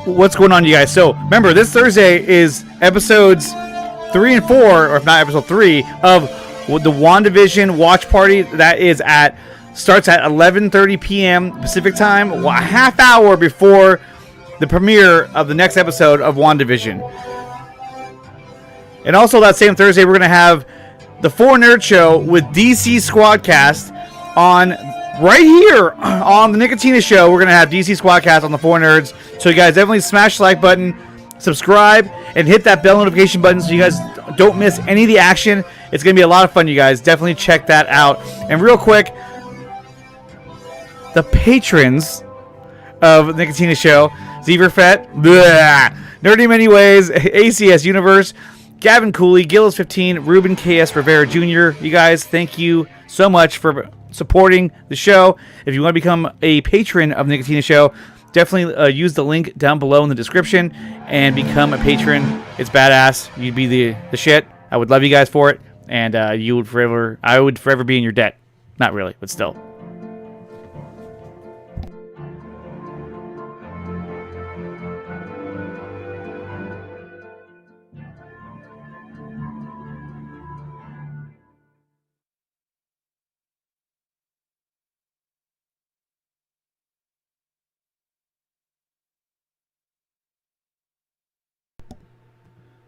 what's going on, you guys? So remember, this Thursday is episodes 3 and 4, or if not episode 3 of the WandaVision watch party. That is starts at 11:30 p.m. Pacific time, a half hour before the premiere of the next episode of WandaVision. And also that same Thursday, we're going to have the 4 Nerd Show with DC Squadcast on right here on the Nicotina Show. We're going to have DC Squadcast on the 4 Nerds. So you guys definitely smash the like button, subscribe, and hit that bell notification button so you guys don't miss any of the action. It's going to be a lot of fun, you guys. Definitely check that out. And real quick, the patrons of the Nicotina Show, Zeverfett, Nerdy Many Ways, ACS Universe, Gavin Cooley, Gillis15, Ruben KS Rivera Jr. You guys, thank you so much for supporting the show. If you want to become a patron of the Nicotina Show, definitely use the link down below in the description and become a patron. It's badass. You'd be the shit. I would love you guys for it, and I would forever be in your debt. Not really, but still.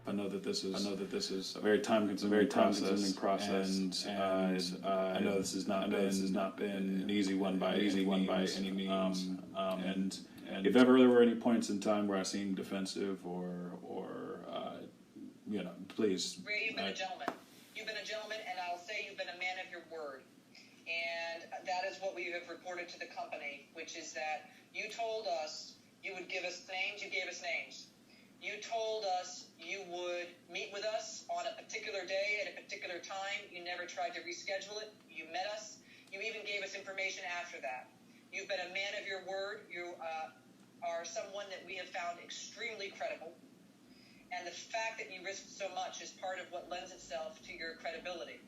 I know that this is a very time-consuming process, and I know this has not been an easy one by any means. And if ever there were any points in time where I seemed defensive or please. Ray, you've been a gentleman. You've been a gentleman, and I'll say you've been a man of your word. And that is what we have reported to the company, which is that you told us you would give us names. You gave us names. You told us you would meet with us on a particular day at a particular time. You never tried to reschedule it. You met us. You even gave us information after that. You've been a man of your word. You are someone that we have found extremely credible. And the fact that you risked so much is part of what lends itself to your credibility.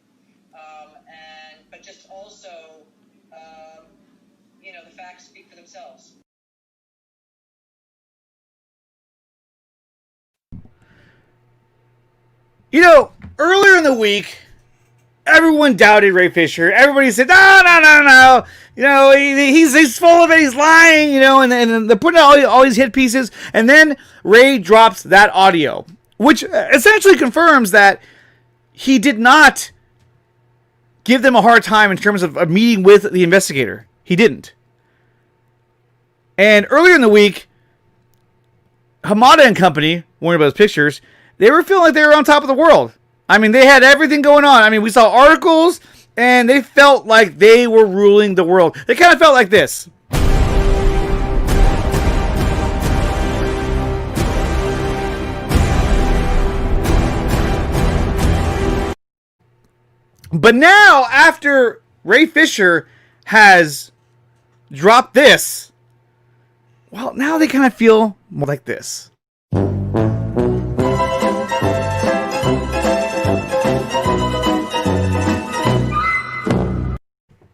But just also, the facts speak for themselves. Earlier in the week, everyone doubted Ray Fisher. Everybody said, no. He's full of it. He's lying, and they're putting out all these hit pieces. And then Ray drops that audio, which essentially confirms that he did not give them a hard time in terms of a meeting with the investigator. He didn't. And earlier in the week, Hamada and company, Warner Bros. Pictures, they were feeling like they were on top of the world. I mean, they had everything going on. I mean, we saw articles, and they felt like they were ruling the world. They kind of felt like this. But now, after Ray Fisher has dropped this, well, now they kind of feel more like this.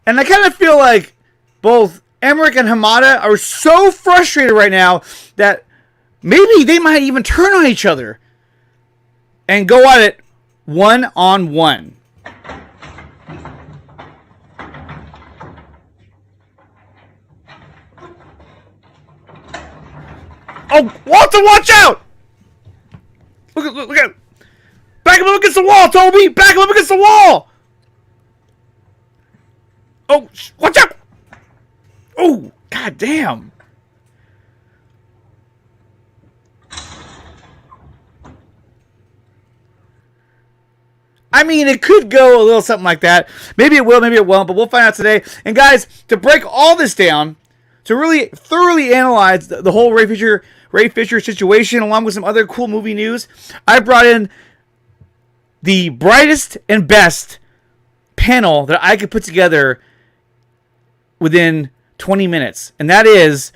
And I kind of feel like both Emmerich and Hamada are so frustrated right now that maybe they might even turn on each other and go at it one-on-one. Oh, Walter, watch out! Look at back him up against the wall, Toby! Back him up against the wall! Oh, watch out! Oh, god damn! I mean, it could go a little something like that. Maybe it will, maybe it won't, but we'll find out today. And guys, to break all this down, to really thoroughly analyze the whole Ray Fisher situation, along with some other cool movie news, I brought in the brightest and best panel that I could put together within 20 minutes. And that is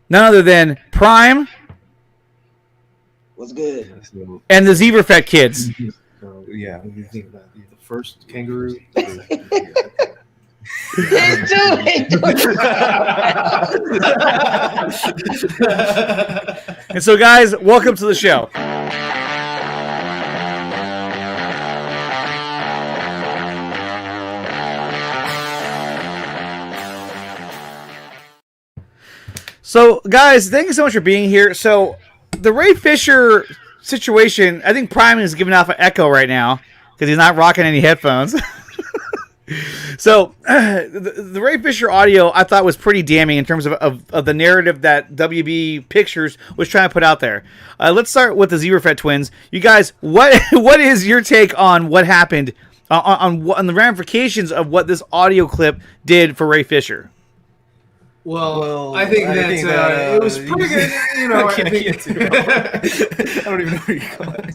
none other than Prime. What's good? And the Zeverfett kids. Yeah, what do you think about the first kangaroo? And so, guys, welcome to the show. So, guys, thank you so much for being here. So, the Ray Fisher situation, I think Prime is giving off an echo right now because he's not rocking any headphones. So, the Ray Fisher audio I thought was pretty damning in terms of the narrative that WB Pictures was trying to put out there. Let's start with the Zebrafett twins. You guys, what is your take on what happened on the ramifications of what this audio clip did for Ray Fisher? Well, I think that it was pretty good. You know, I don't even know where you're going.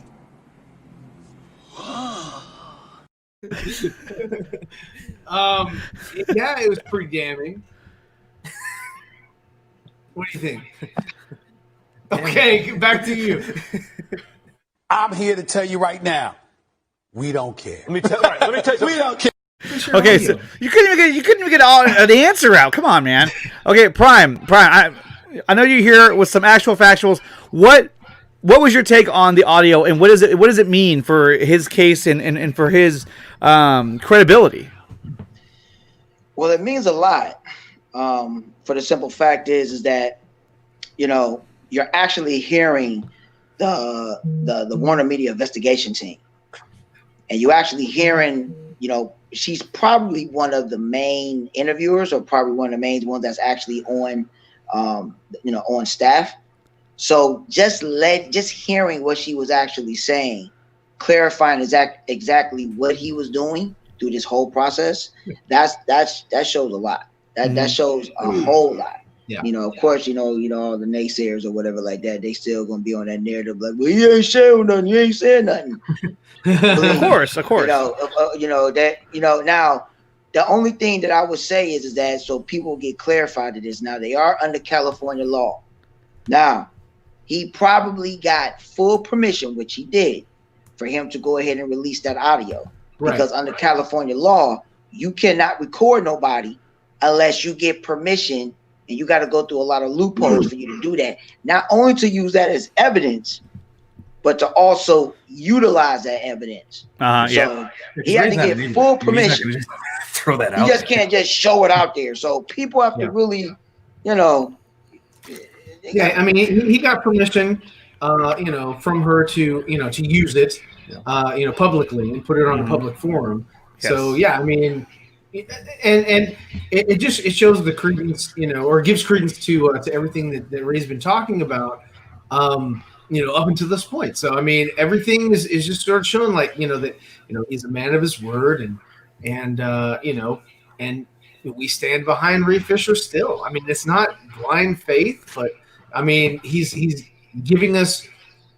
Yeah, it was pretty damning. What do you think? Okay, back to you. I'm here to tell you right now, we don't care. Let me tell you something. We don't care. Okay, so you couldn't even get the answer out. Come on, man. Okay, Prime. I know you're here with some actual factuals. What was your take on the audio, and what does it mean for his case and for his credibility? Well, it means a lot. For the simple fact is that, you know, you're actually hearing the Warner Media investigation team, and you actually hearing, you know, she's probably one of the main interviewers, or probably one of the main ones that's actually on, on staff. So just hearing what she was actually saying, clarifying exactly what he was doing through this whole process, that shows a lot. That shows a whole lot. Yeah. You know, of course, you know, all the naysayers or whatever like that, they still gonna be on that narrative like, well, you ain't saying nothing, you ain't saying nothing. Of course. Now the only thing that I would say is that so people get clarified to this. Now they are under California law. Now he probably got full permission, which he did, for him to go ahead and release that audio. Right. Because under California law, you cannot record nobody unless you get permission, and you got to go through a lot of loopholes for you to do that. Not only to use that as evidence, but to also utilize that evidence. So he had to get full permission. Throw that out. You just can't just show it out there. So people have to really, you know. Yeah, I mean, he got permission, from her to use it, publicly and put it on a public forum. Yes. So yeah, I mean, and it shows the credence, or gives credence to everything that Ray's been talking about, up until this point. So I mean, everything is just sort of showing like that he's a man of his word, and we stand behind Ray Fisher still. I mean, it's not blind faith, but I mean, he's giving us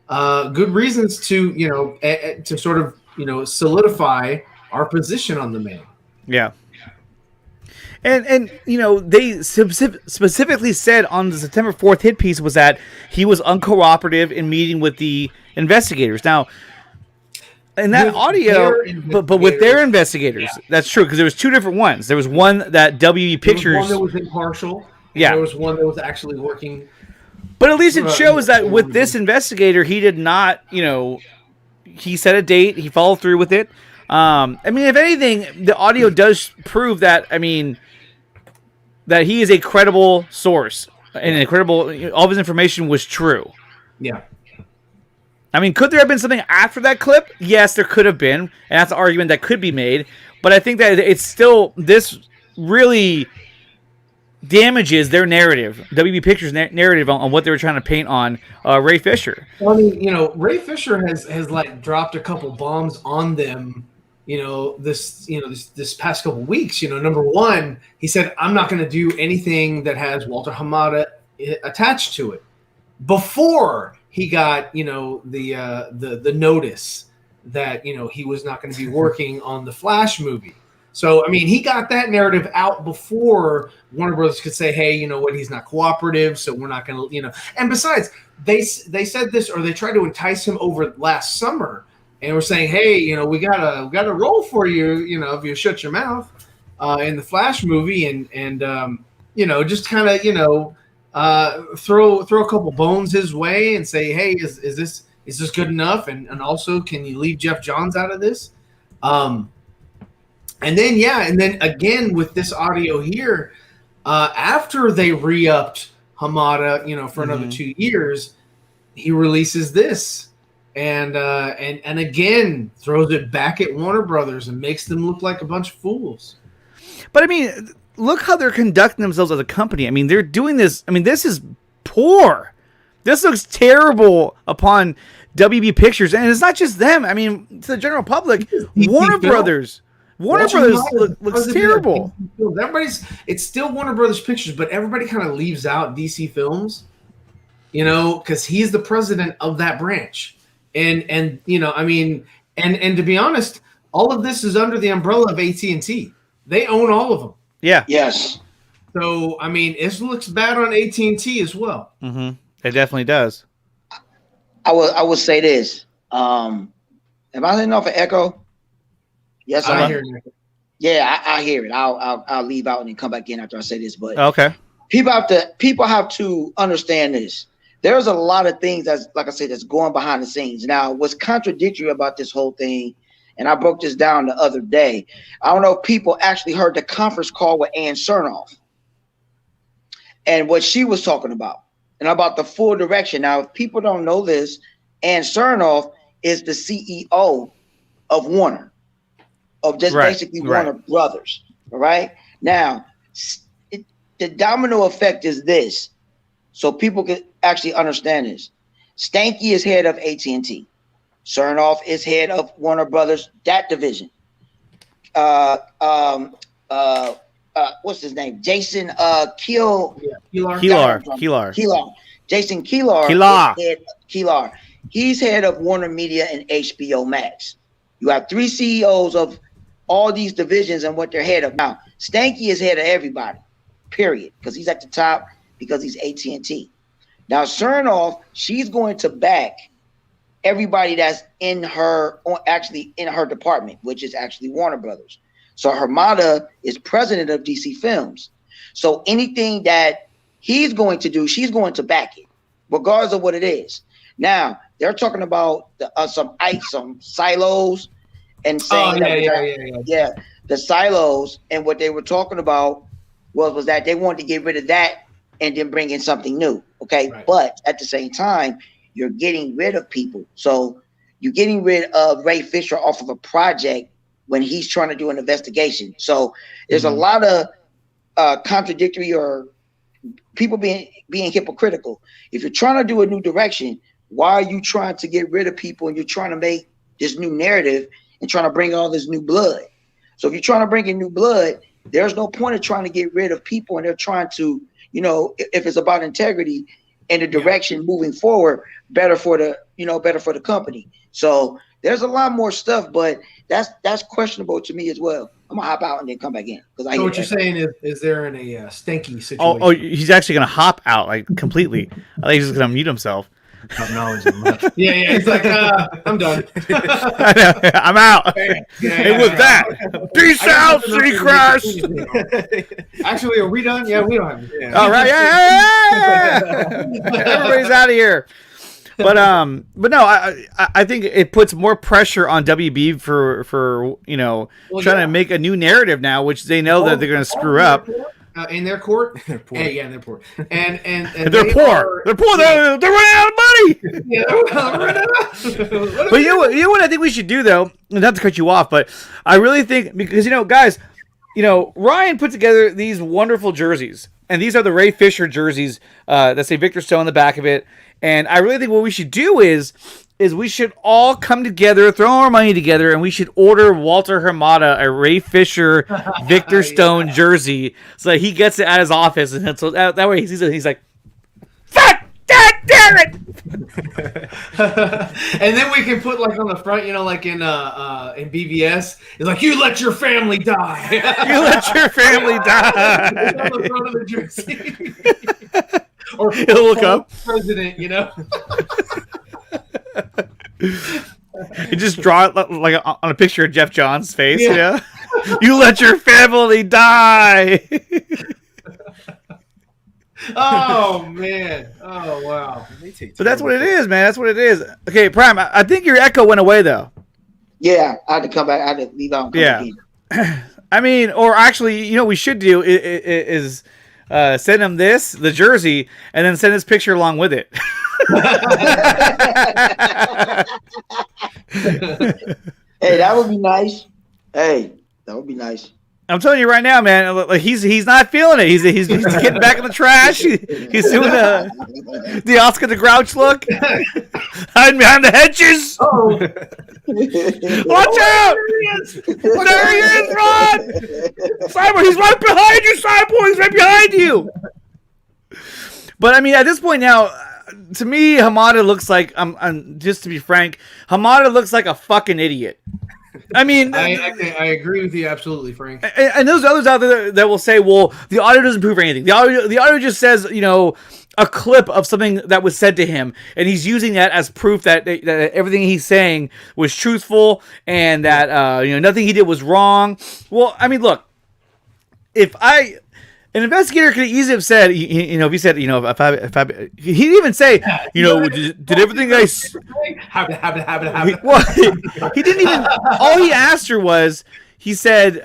good reasons to to sort of solidify our position on the man. Yeah. And they specifically said on the September 4th hit piece was that he was uncooperative in meeting with the investigators. Now, in that audio, but with their investigators, that's true, because there was two different ones. There was one that WB Pictures. There was one that was impartial. Yeah. There was one that was actually working. But at least it shows that with this investigator, he did not, he set a date, he followed through with it. I mean, if anything, the audio does prove that, that he is a credible source and all of his information was true. Yeah. I mean, could there have been something after that clip? Yes, there could have been, and that's an argument that could be made. But I think that it's still, this really damages their narrative, WB Pictures' narrative on what they were trying to paint on Ray Fisher. Well, I mean, Ray Fisher has like dropped a couple bombs on them. This past couple weeks. Number one, he said, "I'm not going to do anything that has Walter Hamada attached to it." Before he got the notice that he was not going to be working on the Flash movie. So I mean, he got that narrative out before Warner Brothers could say, "Hey, you know what? He's not cooperative, so we're not going to." And besides, they said this, or they tried to entice him over last summer. And we're saying, hey, we got a role for you, if you shut your mouth in the Flash movie, and just kind of, throw a couple bones his way and say, hey, is this good enough? And also, can you leave Jeff Johns out of this? And then again with this audio here, after they re-upped Hamada, for another 2 years, he releases this and again throws it back at Warner Brothers and makes them look like a bunch of fools. But I mean, look how they're conducting themselves as a company. I mean, they're doing this. I mean, this is poor. This looks terrible upon WB Pictures, and it's not just them. I mean, to the general public, Warner Brothers looks terrible. It's still Warner Brothers Pictures, but everybody kind of leaves out DC Films, because he's the president of that branch, and to be honest, all of this is under the umbrella of AT&T. They own all of them. Yeah. Yes. So I mean, it looks bad on AT&T as well. Mm-hmm. It definitely does. I will say this. Am I letting off an echo? Yes, I hear it. Yeah, I hear it. I'll leave out and then come back in after I say this. But okay, people have to understand this. There's a lot of things that's, like I said, that's going behind the scenes. Now, what's contradictory about this whole thing, and I broke this down the other day. I don't know if people actually heard the conference call with Ann Chernoff and what she was talking about, and about the full direction. Now, if people don't know this, Ann Chernoff is the CEO of Warner, of just basically Warner Brothers. All right. Now, the domino effect is this, so people can actually understand this. Stanky is head of AT&T. Chernoff is head of Warner Brothers, that division. What's his name? Jason Keelar. Jason Keelar. He's head of Warner Media and HBO Max. You have 3 CEOs of all these divisions and what they're head of. Now, Stanky is head of everybody, period, because he's at the top, because he's AT&T. Now, Chernoff, she's going to back everybody that's in her department, which is actually Warner Brothers. So Hamada is president of DC Films. So anything that he's going to do, she's going to back it, regardless of what it is. Now, they're talking about some silos and saying the silos, and what they were talking about was that they wanted to get rid of that and then bring in something new. Okay. Right. But at the same time, you're getting rid of people. So you're getting rid of Ray Fisher off of a project when he's trying to do an investigation. So there's a lot of contradictory or people being hypocritical. If you're trying to do a new direction, why are you trying to get rid of people and you're trying to make this new narrative and trying to bring all this new blood? So if you're trying to bring in new blood, there's no point of trying to get rid of people, and they're trying to, if it's about integrity and the direction moving forward, better for the company. So there's a lot more stuff, but that's questionable to me as well. I'm gonna hop out and then come back in. So what you're saying is there in a stinky situation? Oh, he's actually gonna hop out like completely. I think he's just gonna mute himself. Yeah. It's like I'm done. I'm out. And with that, peace out, Seacrest. Actually, are we done? Yeah, we don't have. Yeah. All right, yeah. Everybody's out of here. But no, I think it puts more pressure on WB for trying to make a new narrative now, which they know that they're going to screw up. In their court, they're poor. Yeah, they're poor, and they're poor. They're poor. They're running out of money. Yeah, they're running out. But you know what I think we should do though, not to cut you off, but I really think, because guys, Ryan put together these wonderful jerseys, and these are the Ray Fisher jerseys that say Victor Stone on the back of it. And I really think what we should do is we should all come together, throw our money together, and we should order Walter Hamada a Ray Fisher Victor Stone jersey so that he gets it at his office, and so that way he sees it, he's like, "Fuck that, damn it!" And then we can put like on the front, like in BVS, it's like, "You let your family die." You let your family die. On the front of the jersey. Or he'll look up president, You just draw it like on a picture of Jeff Johns' face. Yeah. You let your family die. Oh man! Oh wow! But that's what it is, man. That's what it is. Okay, Prime. I think your echo went away though. Yeah, I had to come back. I had to leave out. And come Yeah. back in. I mean, or actually, you know, what we should do is send him the jersey, and then send his picture along with it. Hey, that would be nice. Hey, that would be nice. I'm telling you right now, man. Like he's not feeling it. He's getting back in the trash. He's doing the Oscar the Grouch look, hiding behind the hedges. Oh, Watch out! There he is, Ron! Cyborg, he's right behind you, Cyborg. He's right behind you. But I mean, at this point now, to me, Hamada looks like I'm just to be frank, Hamada looks like a fucking idiot. I mean, I agree with you absolutely, Frank. and there's others out there that will say, well, the audio doesn't prove anything. The audio just says, you know, a clip of something that was said to him, and he's using that as proof that everything he's saying was truthful and that you know, nothing he did was wrong. Well, I mean, look, an investigator could easily have said, you know, if he said, you know, if I he didn't even say, you know, did everything I well, he didn't even. All he asked her was, he said,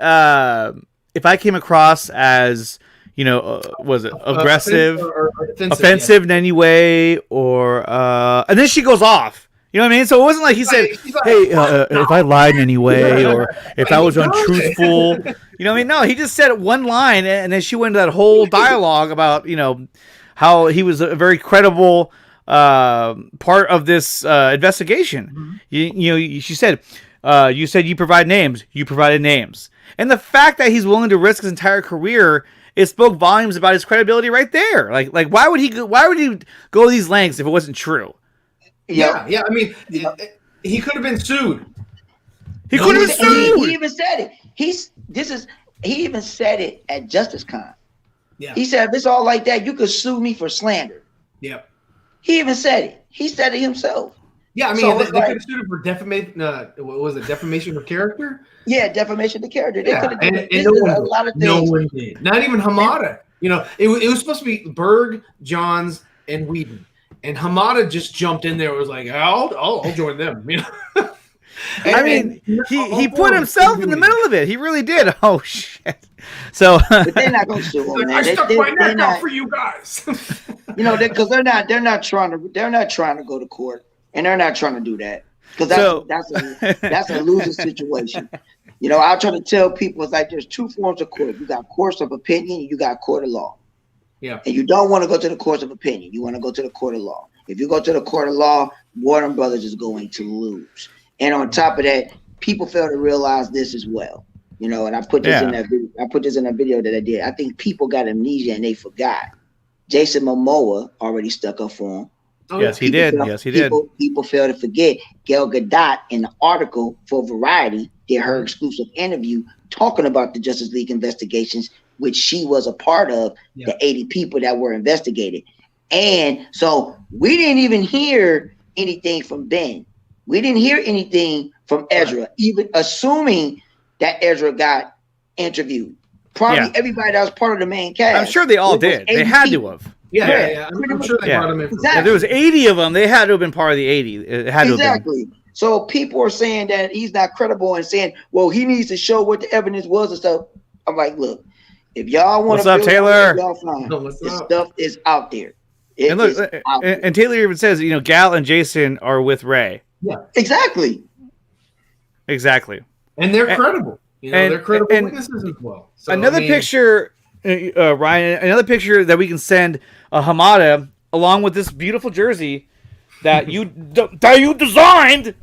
if I came across as, you know, was it aggressive, offensive in any way, or and then she goes off. You know what I mean? So it wasn't like he said, "Hey, if I lied in any way, or if I was untruthful." You know what I mean? No, he just said one line, and then she went into that whole dialogue about, you know, how he was a very credible part of this investigation. Mm-hmm. You know, she said, "You said you provide names. You provided names," and the fact that he's willing to risk his entire career, it spoke volumes about his credibility right there. Like why would he go these lengths if it wasn't true? Yeah. I mean, he could have been sued. He could have been sued. He even said it. He even said it at JusticeCon. Yeah. He said, if it's all like that, you could sue me for slander. Yep. He even said it. He said it himself. Yeah, I mean, So they it's like- could have sued him for defamation. What was it? Defamation of character. Yeah, defamation of character. They Yeah, could have done and this no is one a did. lot of No things. one did. Not even Hamada. You know, it was supposed to be Berg, Johns, and Whedon, and Hamada just jumped in there. And was like, I'll join them. You know. I mean, he put himself in the middle of it. He really did. Oh shit. So But they're not going to sue him. I Man. stuck my neck out for you guys. You know, because they're not trying to go to court, and they're not trying to do that because that's a losing situation. You know, I try to tell people, it's like there's two forms of court. You got courts of opinion, and you got court of law. Yeah. And you don't want to go to the courts of opinion. You want to go to the court of law. If you go to the court of law, Warner Brothers is going to lose. And on top of that, people fail to realize this as well. You know, and I put this in that video. I put this in a video that I did. I think people got amnesia and they forgot. Jason Momoa already stuck up for him. yes, he did. Yes, he did. People fail to forget Gal Gadot in the article for Variety did her exclusive interview talking about the Justice League investigations, which she was a part of, the 80 people that were investigated. And so we didn't even hear anything from Ben. We didn't hear anything from Ezra, even assuming that Ezra got interviewed. Probably everybody that was part of the main cast. I'm sure they all did. They had to have. Yeah. I'm sure they brought him in. Exactly. If there was 80 of them, they had to have been part of the 80. It had to have been. So people are saying that he's not credible and saying, well, he needs to show what the evidence was and stuff. I'm like, look, if y'all want to, What's up, Taylor? Y'all fine. This stuff is out there. And look, and Taylor even says, you know, Gal and Jason are with Ray. Yeah, exactly. And they're credible. You know, they're credible witnesses as well. So, another picture, Ryan. Another picture that we can send Hamada along with this beautiful jersey that you designed.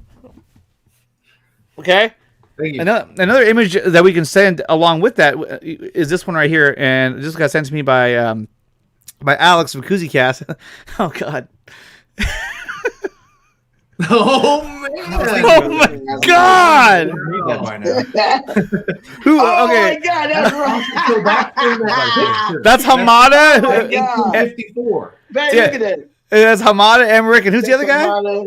Okay. Thank you. Another image that we can send along with that is this one right here, and this got sent to me by Alex from KoozyCast. Oh God. Oh man! Oh my God! Who? Oh Okay. my God, that's wrong. That's Hamada. 1954. Man, Yeah. look at that. That's Hamada, Emmerich, and who's the other guy? No.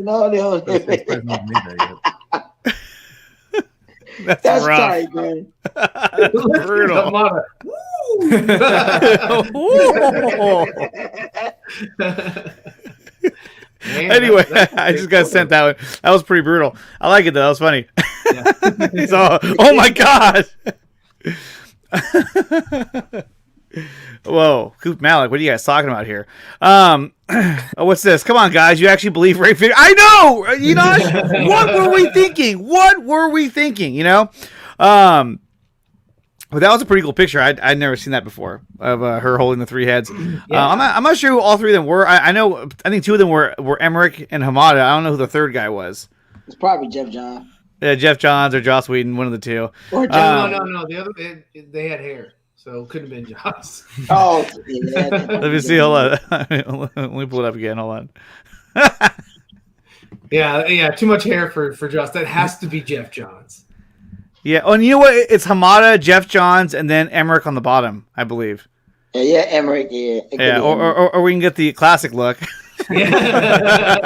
That's That's rough. tight, man. Brutal. Hamada. Man, Anyway, that's a I great just got photo. sent that one. That was pretty brutal. I like it though. That was funny. Yeah. So, oh my god. Whoa, Coop Malik, what are you guys talking about here? Oh, what's this? Come on, guys, you actually believe rape figure? I know, Enosh. What were we thinking? What were we thinking? You know, but that was a pretty cool picture. I'd never seen that before of her holding the three heads. Yeah. I'm not sure who all three of them were. I think two of them were Emmerich and Hamada. I don't know who the third guy was. It's probably Jeff John. Jeff Johns or Joss Whedon, one of the two. Or No. The other they had hair, so it couldn't have been Joss. Oh, yeah. Let me see. Hold on. Let me pull it up again. Hold on. Yeah. Too much hair for Joss. That has to be Jeff Johns. Yeah. Oh, and you know what? It's Hamada, Jeff Johns, and then Emmerich on the bottom, I believe. Yeah, Emmerich. Yeah. It could Yeah. be Or we can get the classic look. Yeah.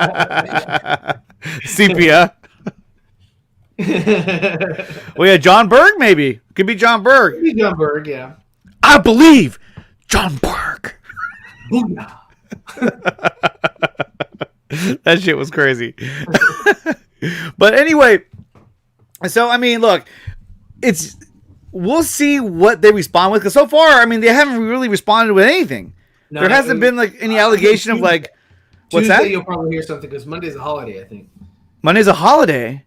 Sepia. Well, yeah, John Berg maybe. Could be John Berg. John Berg, yeah. I believe John Berg. Booyah. That shit was crazy. But anyway, so I mean, look, we'll see what they respond with, because so far, I mean, they haven't really responded with anything. No, there hasn't been like any allegation of like, what's Tuesday that? You'll probably hear something because Monday's a holiday, I think. Monday's a holiday.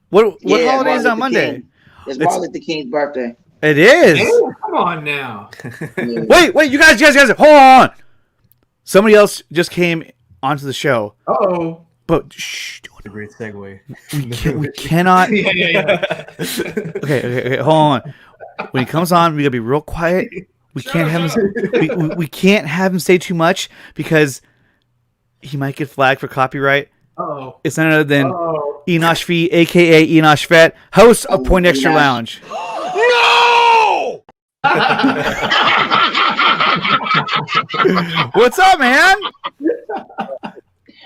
What holiday is on Monday? King. It's Martin Luther King's birthday. It is. Oh, come on now. Yeah. Wait, you guys, hold on. Somebody else just came onto the show. Uh-oh. But shh, A great segue. we cannot. Yeah. Okay, hold on. When he comes on, we gotta be real quiet. We can't have him. We can't have him say too much because he might get flagged for copyright. Uh-oh. It's none other than Uh-oh. Enosh Fee, aka Enosh Fett, host of Point Extra Enosh. Lounge. No! What's up, man?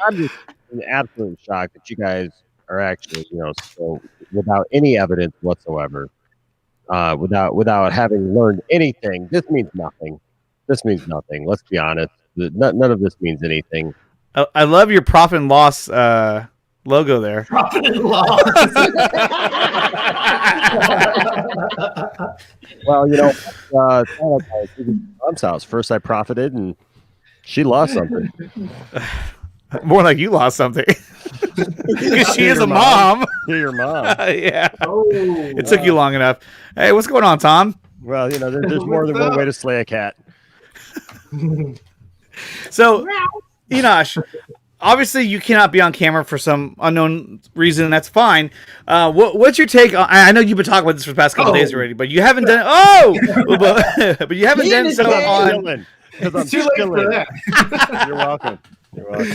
I'm just in absolute shock that you guys are actually, so without any evidence whatsoever, without having learned anything. This means nothing. This means nothing. Let's be honest. None of this means anything. I love your profit and loss logo there. Profit and loss. Well, mom's house. First I profited and she lost something. More like you lost something. Because she is a mom. You're your mom. Yeah. Oh, It took you long enough. Hey, what's going on, Tom? Well, there's more than one way to slay a cat. So, Enosh, obviously you cannot be on camera for some unknown reason. That's fine. What's your take on? I know you've been talking about this for the past couple days already, but you haven't done. But you haven't done so on. It's too late for that. You're welcome. You're welcome.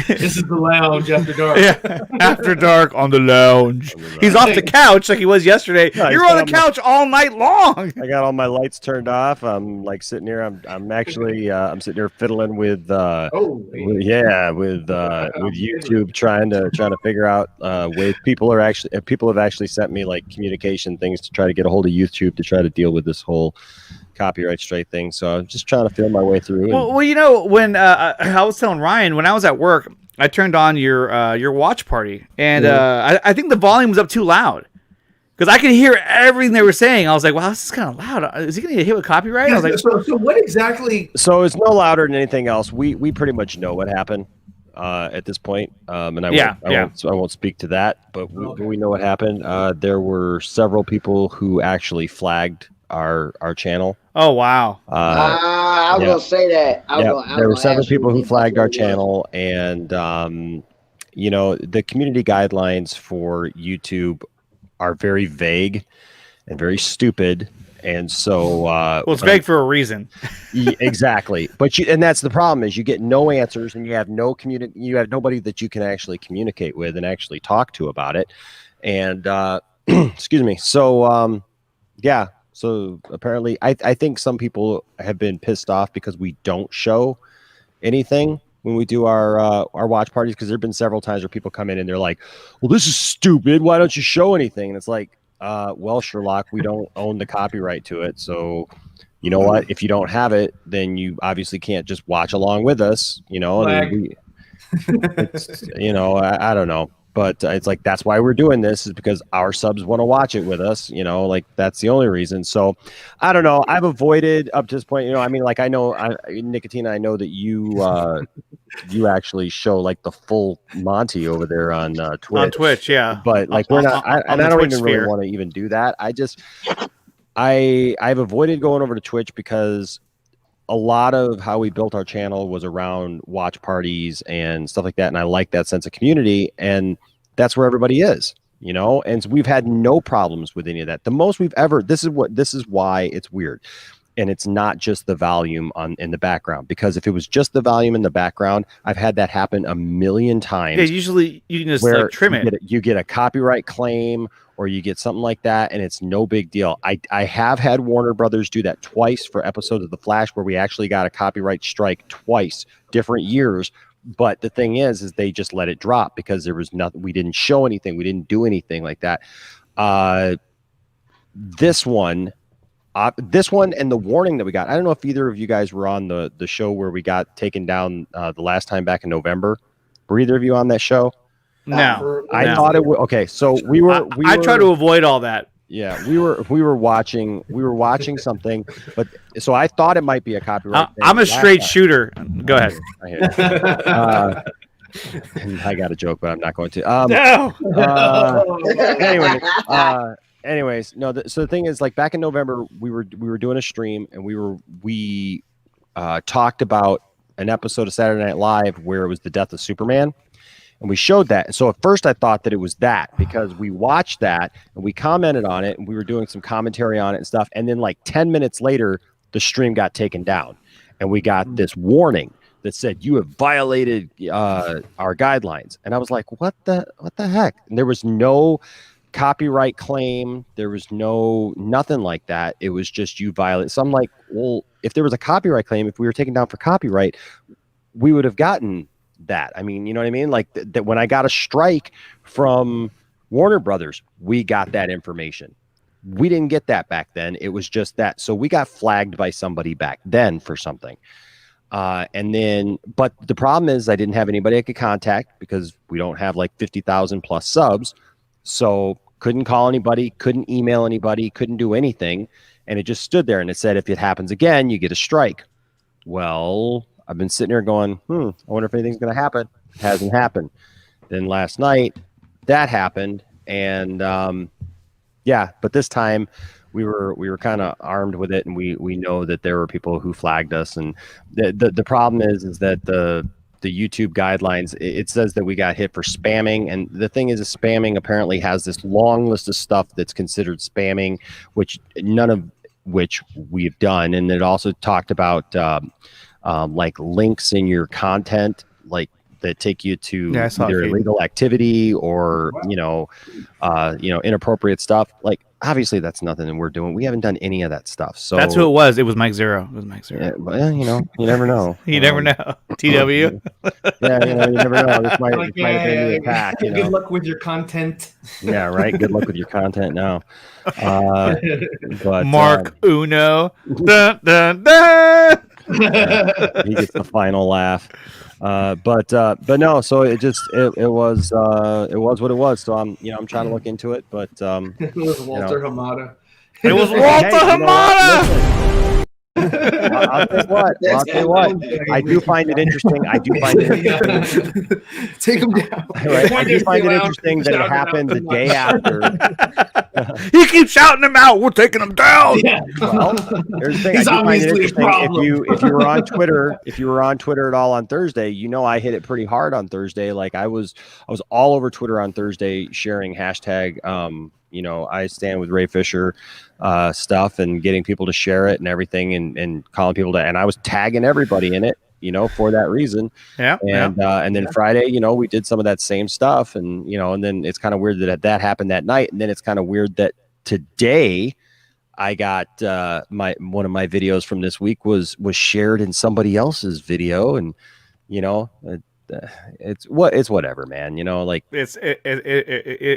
This is the lounge after dark. Yeah, after dark on the lounge. He's off the couch like he was yesterday. Yeah, You're on the couch all night long. I got all my lights turned off. I'm like sitting here. I'm actually I'm sitting here fiddling with with YouTube, trying to figure out ways people have actually sent me like communication things to try to get a hold of YouTube to try to deal with this whole copyright straight thing. So I'm just trying to feel my way through. Well, when I was telling Ryan, when I was at work, I turned on your watch party, and I think the volume was up too loud because I could hear everything they were saying. I was like, "Wow, this is kind of loud. Is he going to get hit with copyright?" I was like, So what exactly? So it's no louder than anything else. We pretty much know what happened at this point, and I won't speak to that, but we know what happened. There were several people who actually flagged our channel. "Oh wow!" I was gonna say that. There were several people who flagged our channel, and the community guidelines for YouTube are very vague and very stupid, and so Well, it's vague for a reason. exactly. But and that's the problem is you get no answers, and you have you have nobody that you can actually communicate with and actually talk to about it. And excuse me. So yeah. So apparently, I think some people have been pissed off because we don't show anything when we do our watch parties, because there have been several times where people come in and they're like, "Well, this is stupid. Why don't you show anything?" And it's like, well, Sherlock, we don't own the copyright to it. So, you know what? If you don't have it, then you obviously can't just watch along with us. You know, I mean, it's, you know, I don't know. But it's like, that's why we're doing this, is because our subs want to watch it with us, you know, like that's the only reason. So I don't know. I've avoided up to this point, you know, I mean, like I know, Nicotina, I know that you actually show like the full Monty over there on Twitch. On Twitch, yeah. But like we're not, I don't even really want to even do that. I've avoided going over to Twitch because a lot of how we built our channel was around watch parties and stuff like that. And I like that sense of community, and that's where everybody is, you know? And so we've had no problems with any of that. The most we've ever, this is why it's weird. And it's not just the volume in the background, because if it was just the volume in the background, I've had that happen a million times. Yeah, usually you can just like trim it. You get a copyright claim, or you get something like that, and it's no big deal. I have had Warner Brothers do that twice for episodes of The Flash, where we actually got a copyright strike twice, different years. But the thing is they just let it drop because there was nothing. We didn't show anything. We didn't do anything like that. This one and the warning that we got. I don't know if either of you guys were on the show where we got taken down the last time back in November. Were either of you on that show? No, I thought it would. Okay, so we were. I try to avoid all that. Yeah, we were watching something, but so I thought it might be a copyright. I'm a straight shooter. Go ahead. I got a joke, but I'm not going to. No. Anyways, no. So the thing is, like back in November, we were doing a stream, and we talked about an episode of Saturday Night Live where it was the death of Superman. And we showed that. And so at first I thought that it was that, because we watched that and we commented on it and we were doing some commentary on it and stuff. And then like 10 minutes later, the stream got taken down and we got this warning that said, you have violated our guidelines. And I was like, what the heck? And there was no copyright claim. There was nothing like that. It was just, you violate. So I'm like, well, if there was a copyright claim, if we were taken down for copyright, we would have gotten that. I mean, you know what I mean? Like that when I got a strike from Warner Brothers, we got that information. We didn't get that back then. It was just that. So we got flagged by somebody back then for something. And then, but the problem is I didn't have anybody I could contact because we don't have like 50,000 plus subs. So couldn't call anybody, couldn't email anybody, couldn't do anything. And it just stood there and it said, if it happens again, you get a strike. Well, I've been sitting here going, I wonder if anything's going to happen. It hasn't happened. Then last night that happened. And but this time we were kind of armed with it, and we know that there were people who flagged us. And the problem is that the YouTube guidelines, it says that we got hit for spamming. And the thing is spamming apparently has this long list of stuff that's considered spamming, which none of which we've done. And it also talked about like links in your content, like that take you to either illegal activity or inappropriate stuff. Like obviously that's nothing that we're doing. We haven't done any of that stuff. So that's who it was. It was Mike Zero. Yeah, but, you never know. You never know. TW. You never know. This might have been the attack. Good luck with your content. Yeah, right. Good luck with your content now. But Mark Uno. Dun, dun, dun. He gets the final laugh. But no, so it was what it was. So I'm trying to look into it, but it was Walter Hamada. It was Walter Hamada. I'll tell you what. I do find it interesting. Take him down. Right? I do find it interesting that it happened the day after. He keeps shouting them out. We're taking them down. Yeah. Well, there's the thing. I do find it interesting. If you were on Twitter at all on Thursday, I hit it pretty hard on Thursday. Like I was all over Twitter on Thursday sharing hashtag I stand with Ray Fisher stuff and getting people to share it and everything and calling people and I was tagging everybody in it, for that reason. Yeah. And then Friday, we did some of that same stuff and then it's kind of weird that happened that night. And then it's kind of weird that today I got one of my videos from this week was shared in somebody else's video. And, it's whatever, man. You know, like it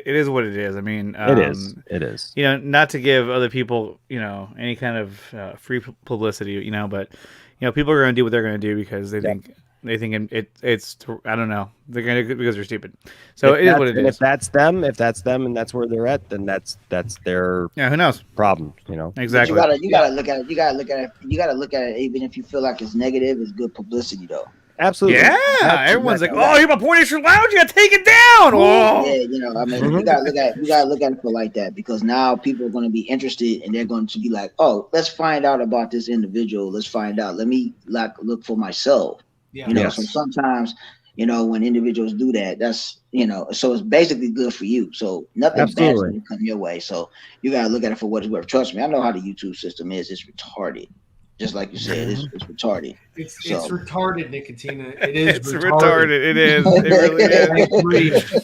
is what it is. I mean, it is. You know, not to give other people, you know, any kind of free publicity, you know, but you know, people are going to do what they're going to do because they think it's I don't know, they're going to do it because they're stupid. So it is what it is. If that's them, and that's where they're at, then that's their who knows problem. You know, exactly. But you gotta look at it. You gotta look at it. Even if you feel like it's negative, it's good publicity though. Absolutely. Yeah, everyone's like, "Oh, you're my Point Issue Lounge. You gotta take it down." Oh, yeah, you know, I mean, you gotta look at it for like that because now people are going to be interested and they're going to be like, "Oh, let's find out about this individual. Let's find out. Let me look for myself." Yeah. You know, so sometimes, you know, when individuals do that, that's, you know, so it's basically good for you. So nothing bad is going to come your way. So you gotta look at it for what it's worth. Trust me, I know how the YouTube system is. It's retarded. Just like you said, it's retarded. It's retarded, Nicotina. It is. It's retarded. It is. It really is.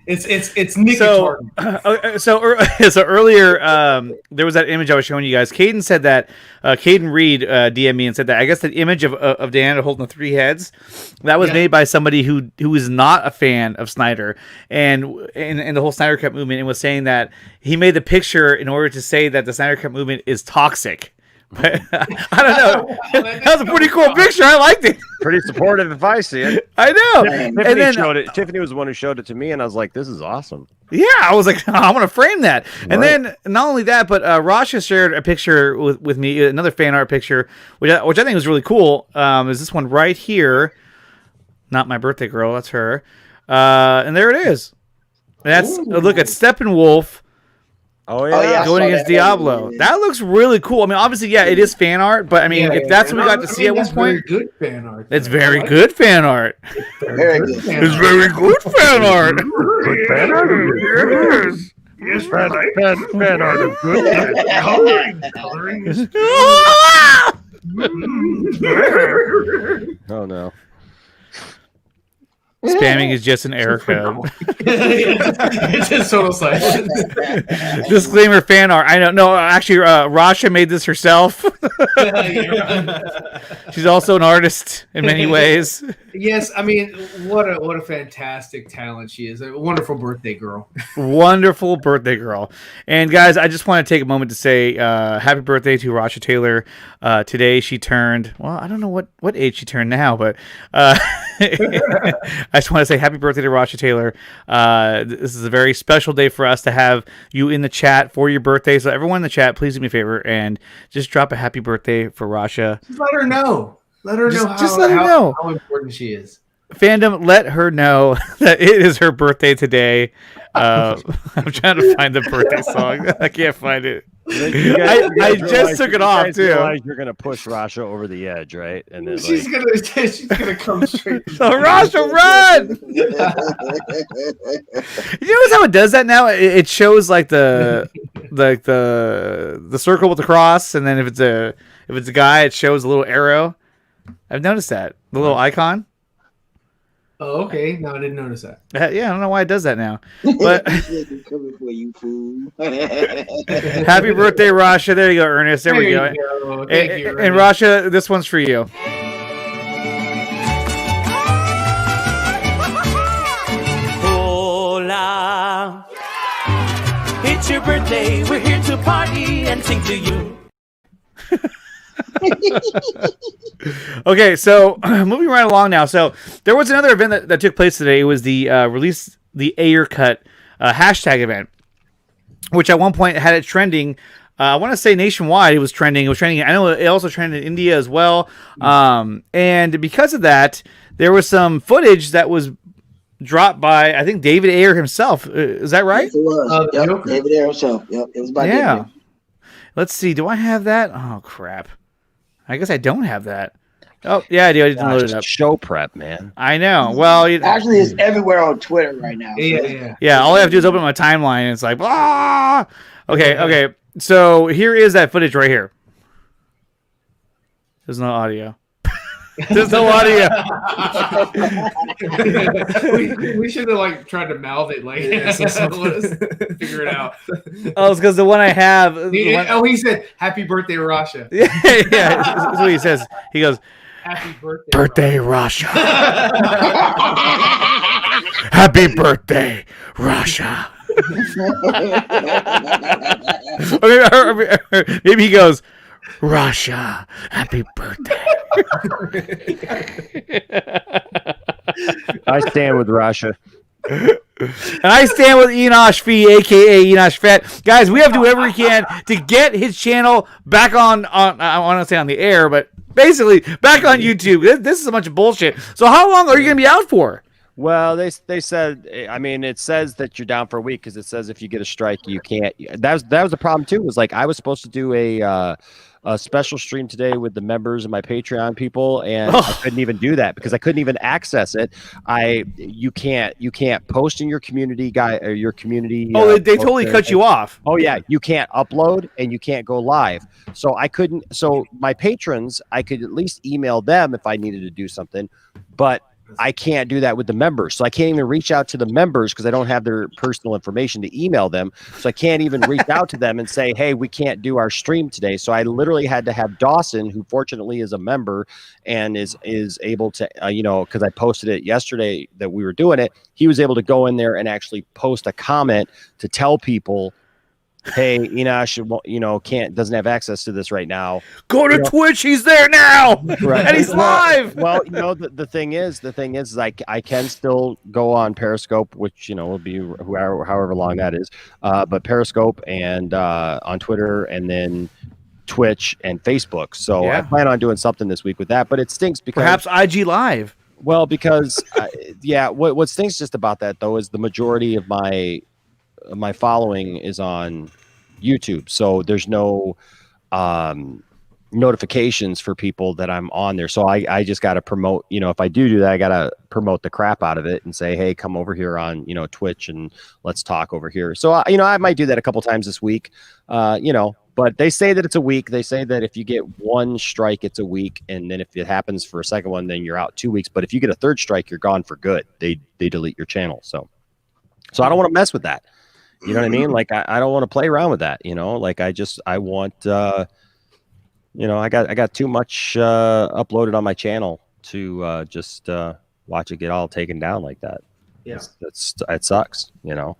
It's Nick retarded. So earlier, there was that image I was showing you guys. Caden said that. Caden Reed DM'd me and said that. I guess the image of Diana holding the three heads that was made by somebody who is not a fan of Snyder and the whole Snyder Cut movement, and was saying that he made the picture in order to say that the Snyder Cut movement is toxic. But I don't know. That was a pretty cool picture. I liked it. Pretty supportive if I see it. I know. Tiffany was the one who showed it to me, and I was like, "This is awesome." Yeah, I was like, I want to frame that. Right. And then not only that, but Rasha shared a picture with me, another fan art picture, which I think was really cool. Is this one right here? Not my birthday girl. That's her. And there it is. And that's look at Steppenwolf. Oh yeah, going against Diablo. That looks really cool. I mean, obviously, it is fan art, but I mean, if that's what we got to see at one point, very good fan art. It's very good fan art. Very good. It's very good fan art. Good fan art. Yes, fan art of good. Coloring. Oh no. Spamming is just an error code. It's just total silence. Disclaimer: fan art. I don't know. Actually, Rasha made this herself. She's also an artist in many ways. Yes, I mean, what a fantastic talent she is. A wonderful birthday girl. Wonderful birthday girl. And guys, I just want to take a moment to say happy birthday to Rasha Taylor. Today she turned, well, I don't know what age she turned now, but I just want to say happy birthday to Rasha Taylor. This is a very special day for us to have you in the chat for your birthday. So everyone in the chat, please do me a favor and just drop a happy birthday for Rasha. Just let her know. Let her know how important she is. Fandom, let her know that it is her birthday today. I'm trying to find the birthday song. I can't find it. I just took it off too. You're gonna push Rasha over the edge, right? And then she's gonna come straight. So Rasha, run! You notice how it does that now? It shows like the circle with the cross, and then if it's a guy, it shows a little arrow. I've noticed that the little icon. Oh, okay. No, I didn't notice that. Yeah, I don't know why it does that now. But coming for you, fool. Happy birthday, Rasha. There you go, Ernest. There we go. Thank you, and Rasha, this one's for you. Hola. It's your birthday. We're here to party and sing to you. Okay, so moving right along now. So there was another event that took place today. It was the release the Ayer Cut hashtag event, which at one point had it trending. I want to say nationwide it was trending. It was trending. I know it also trended in India as well. And because of that, there was some footage that was dropped by, I think, David Ayer himself. Is that right? Yes, it was. Yep, David Ayer himself. Yep, it was by David. Let's see. Do I have that? Oh, crap. I guess I don't have that. Oh, yeah, I do. I didn't load it up. Show prep, man. I know. Well, actually, it's everywhere on Twitter right now. So. Yeah, all I have to do is open my timeline, and it's like, ah! Okay. So here is that footage right here. There's no audio. There's no audio. we should have tried to mouth it figure it out. Oh, it's because the one I have. He said, "Happy birthday, Rasha." Yeah, that's what he says. He goes, Happy birthday, Birthday, Russia. Happy birthday, Russia. Or maybe he goes, Russia, happy birthday. I stand with Russia. And I stand with Enosh Fee, aka Enosh Fett. Guys, we have to do whatever we can to get his channel back on I want to say on the air, but basically back on YouTube. This is a bunch of bullshit. So how long are you going to be out for? Well, they said, I mean, it says that you're down for a week because it says if you get a strike, you can't. That was the problem too. Was like I was supposed to do a special stream today with the members and my Patreon people, and I couldn't even do that because I couldn't even access it. You can't post in your community or your community. Oh, they totally cut you off. Oh yeah, you can't upload and you can't go live. So I couldn't. So my patrons, I could at least email them if I needed to do something, but I can't do that with the members. So I can't even reach out to the members because I don't have their personal information to email them. So I can't even reach out to them and say, hey, we can't do our stream today. So I literally had to have Dawson, who fortunately is a member and is able to, because I posted it yesterday that we were doing it. He was able to go in there and actually post a comment to tell people, hey, Enosh, doesn't have access to this right now. Go to Twitch. He's there now, right. And he's live. Well, the thing is, I can still go on Periscope, which will be however long that is. But Periscope and on Twitter, and then Twitch and Facebook. So yeah. I plan on doing something this week with that. But it stinks because perhaps IG Live. Well, because what stinks just about that though is the majority of my following is on YouTube, so there's no notifications for people that I'm on there. So I just got to promote, if I do that, I got to promote the crap out of it and say, hey, come over here on, Twitch and let's talk over here. So, I might do that a couple times this week, but they say that it's a week. They say that if you get one strike, it's a week. And then if it happens for a second one, then you're out 2 weeks. But if you get a third strike, you're gone for good. They delete your channel. So I don't want to mess with that. You know what I mean? Like, I don't want to play around with that, like I want, I got too much uploaded on my channel to just watch it get all taken down like that. Yeah. It sucks, and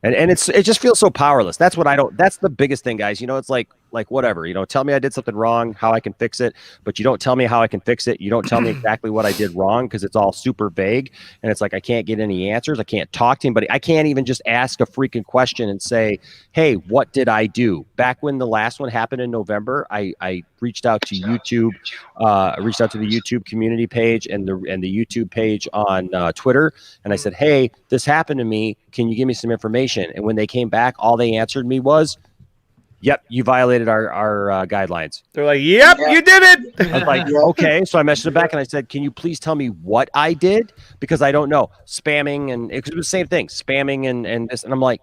it just feels so powerless. That's the biggest thing, guys. It's like whatever, tell me I did something wrong, how I can fix it, but you don't tell me how I can fix it. You don't tell me exactly what I did wrong because it's all super vague. And it's like, I can't get any answers. I can't talk to anybody. I can't even just ask a freaking question and say, hey, what did I do? Back when the last one happened in November, I reached out to YouTube, reached out to the YouTube community page and the YouTube page on Twitter. And I said, hey, this happened to me. Can you give me some information? And when they came back, all they answered me was, yep, you violated our guidelines. They're like, yep, you did it. I was like, okay. So I messaged them back and I said, can you please tell me what I did? Because I don't know. Spamming, and it was the same thing, spamming and this. And I'm like,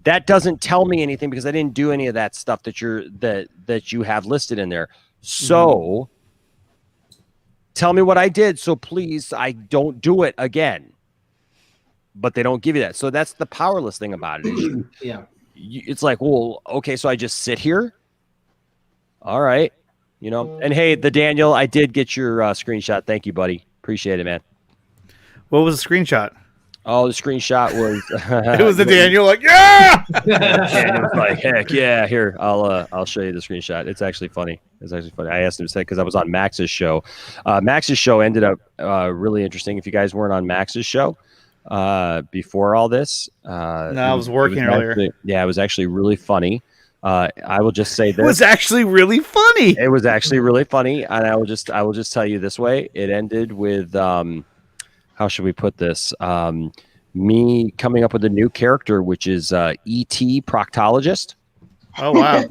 that doesn't tell me anything because I didn't do any of that stuff that you have listed in there. So tell me what I did. So please, I don't do it again. But they don't give you that. So that's the powerless thing about it. Yeah. It's like, well, okay, so I just sit here. All right. And hey, the Daniel, I did get your screenshot. Thank you, buddy. Appreciate it, man. What was the screenshot? Oh, the screenshot was it was the Daniel like, yeah. Daniel was like, heck yeah, here, I'll show you the screenshot. It's actually funny. I asked him to say, because I was on Max's show. Max's show ended up really interesting. If you guys weren't on Max's show before all this, I was working earlier. It was actually really funny. I will just say this. It was actually really funny. It was actually really funny, and I will just tell you this way. It ended with how should we put this? Me coming up with a new character, which is E.T. Proctologist. Oh wow!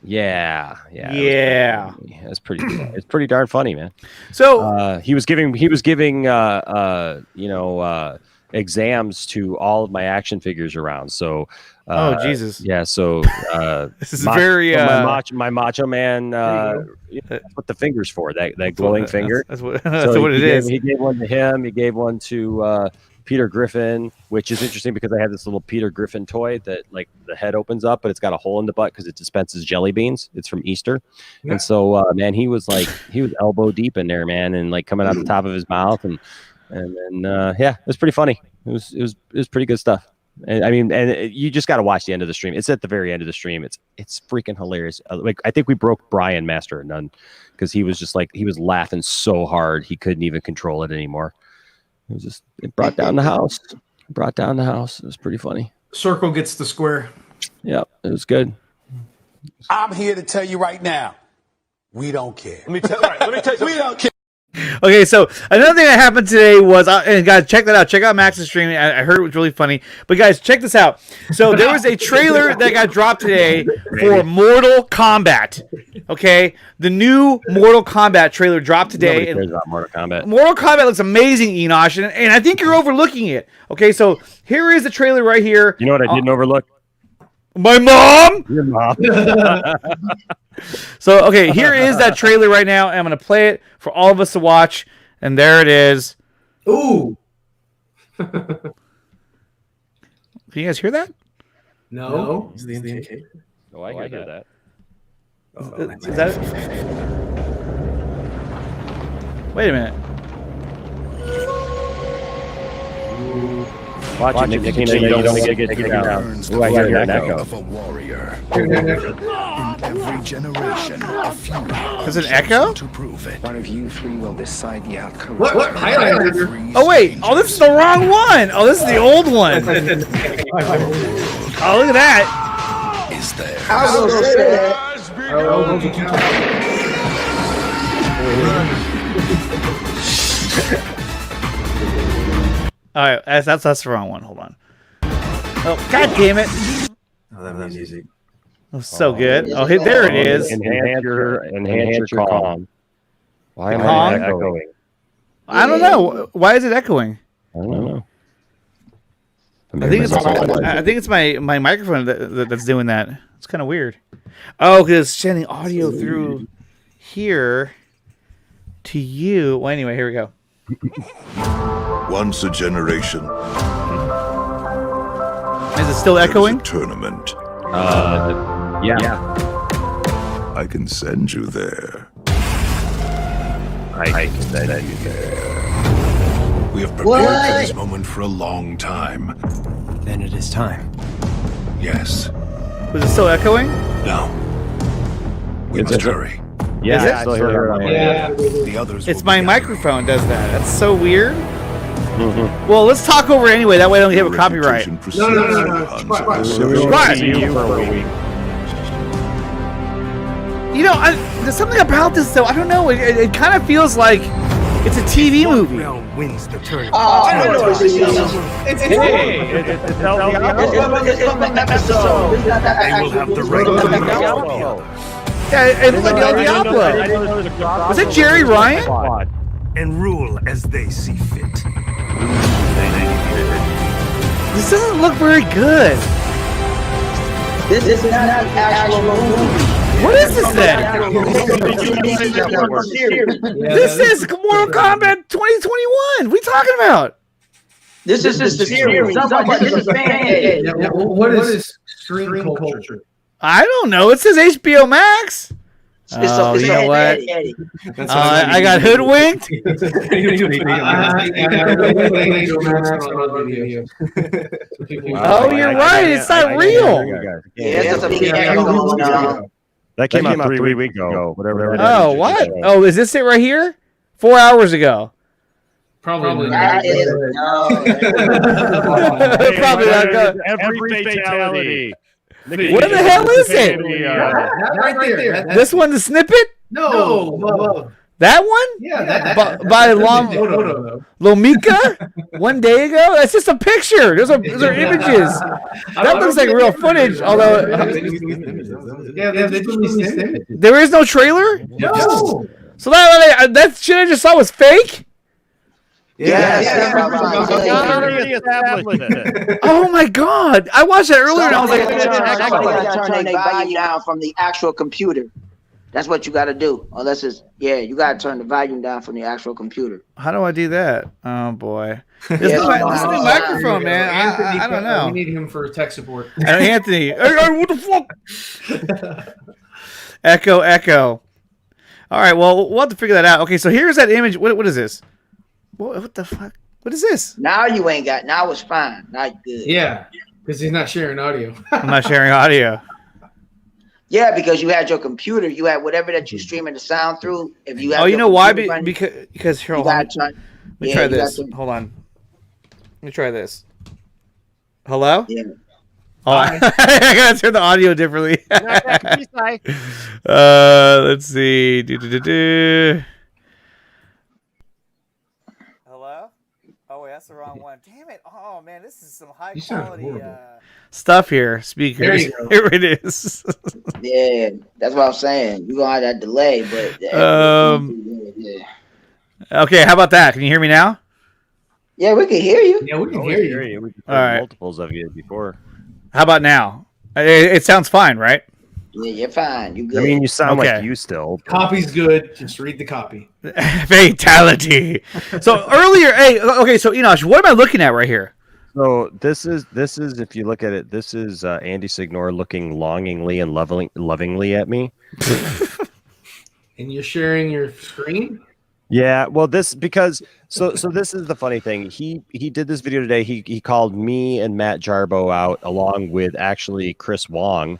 Yeah. It's pretty darn funny, man. So he was giving exams to all of my action figures around. So oh Jesus! Yeah. So this is very my Macho Man. What the fingers for? That glowing finger. That's what it is. He gave one to him. He gave one to Peter Griffin, which is interesting because I have this little Peter Griffin toy that like the head opens up, but it's got a hole in the butt because it dispenses jelly beans. It's from Easter. And so, man, he was elbow deep in there, man, and like coming out the top of his mouth. And then, it was pretty funny. It was pretty good stuff. And I mean, you just got to watch the end of the stream. It's at the very end of the stream. It's freaking hilarious. Like, I think we broke Brian, Master of None, because he was just like, he was laughing so hard he couldn't even control it anymore. It brought down the house. It was pretty funny. Circle gets the square. Yep, it was good. I'm here to tell you right now, we don't care. Let me tell you something. We don't care. Okay, so another thing that happened today was, and guys, check that out. Check out Max's stream. I heard it was really funny. But guys, check this out. So there was a trailer that got dropped today for Mortal Kombat. Okay, the new Mortal Kombat trailer dropped today. Nobody cares about Mortal Kombat. Mortal Kombat looks amazing, Enosh, and I think you're overlooking it. Okay, so here is the trailer right here. You know what I didn't overlook? My mom. Your mom. So, okay, here is that trailer right now. I'm going to play it for all of us to watch. And there it is. Ooh. Can you guys hear that? No. Is the MTK? Oh, I hear that. Is that it? Wait a minute. Watch it, Nick. You don't want to get taken down. Ooh, I hear an echo. Of a warrior. In every generation, a few There's an echo? to prove it. One of you three will decide the outcome. What? Highlander? Oh, wait. Oh, this is the wrong one. Oh, this is the old one. Oh, look at that. Is there? I was gonna say that. All right, that's the wrong one. Hold on. Oh, God damn it. Oh, that music. Oh, so good. Oh, there it is. Enhance your calm. Why am Calm? I echoing? I don't know. Why is it echoing? I don't know. I think it's my microphone that's doing that. It's kind of weird. Oh, because it's sending audio through here to you. Well, anyway, here we go. Once a generation. Is it still echoing? Tournament. Yeah. I can send you there. I can send you there. We have prepared for this moment for a long time. Then it is time. Yes. Was it still echoing? Now, we must hurry. Is it? I still hear it. Yeah. The others. It's will my be microphone does that. That's so weird. Well, let's talk over it anyway. That way I don't get a copyright. No. Quiet. See you for a week. You know, there's something about this though. I don't know. It kind of feels like it's a TV movie. Wins the tournament. I know what It's It's from the episode. It's not that They will have the right to win. Yeah, it looked like El Diablo. Was it Jerry Ryan? And rule as they see fit. This doesn't look very good. This is not the actual movie. What is this then? This is Mortal Kombat 2021. What are you talking about? This is the series. This is fan. What is stream culture? I don't know. It says HBO Max. Oh, you know what? I got hoodwinked. Oh, you're right. It's not real. That came out 3 weeks ago. Whatever. Oh, what? Oh, is this it right here? 4 hours ago. Probably not. Probably not good. Every fatality. What the hell is it? Right there. This one, the snippet? No. That one? Yeah, by Lomika 1 day ago? That's just a picture. Those are images. That looks like real footage, although there is no trailer? No. So that shit I just saw was fake? Oh my god! I watched that earlier and I was like, turn the volume down from the actual computer. That's what you got to do. Unless it's you got to turn the volume down from the actual computer. how do I do that? Oh boy! This Yeah, new, so, this new uh, microphone, man. Anthony, I don't we know. need him for tech support. Anthony, hey, what the fuck? Echo. All right, well, we'll have to figure that out. Okay, so here's that image. What is this? What the fuck? What is this? Now you ain't got. Now it's fine. Now you good. Yeah, because he's not sharing audio. I'm not sharing audio. Yeah, because you had your computer, you had whatever that you're streaming the sound through. If you have Oh, you your know why? computer running, Because here, you hold on. gotta try. Let me Yeah, try you got this. to- Hold on. Let me try this. Hello? Yeah. Oh, I gotta turn the audio differently. Let's see. Hello? Oh wait, that's the wrong one. Damn it! Oh man, this is some high quality stuff here. Speakers. There you go. Here it is. Yeah, that's what I'm saying. You're gonna have that delay, but yeah. Okay, how about that? Can you hear me now? Yeah, we can hear you. Yeah, we can hear you. We've All right. multiples of you before. How about now? It sounds fine, right? Yeah, you're fine. You good. I mean, you sound Okay. like you still. Copy's good. Just read the copy. Fatality. So earlier, hey, okay. So Enosh, what am I looking at right here? So this is if you look at it, this is Andy Signor looking longingly and lovingly at me. And you're sharing your screen? Yeah, well, this because so this is the funny thing. He did this video today. He called me and Matt Jarbo out along with actually Chris Wong,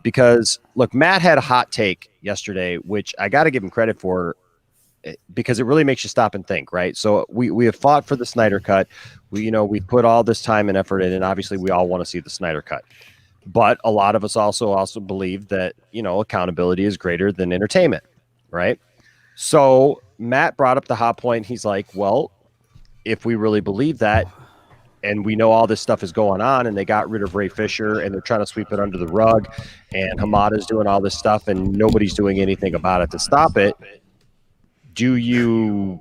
because look, Matt had a hot take yesterday, which I got to give him credit for, because it really makes you stop and think, right? So we have fought for the Snyder Cut. We put all this time and effort in, and obviously we all want to see the Snyder Cut. But a lot of us also believe that accountability is greater than entertainment, right? So Matt brought up the hot point. He's like, well, if we really believe that, and we know all this stuff is going on, and they got rid of Ray Fisher, and they're trying to sweep it under the rug, and Hamada's doing all this stuff, and nobody's doing anything about it to stop it, do you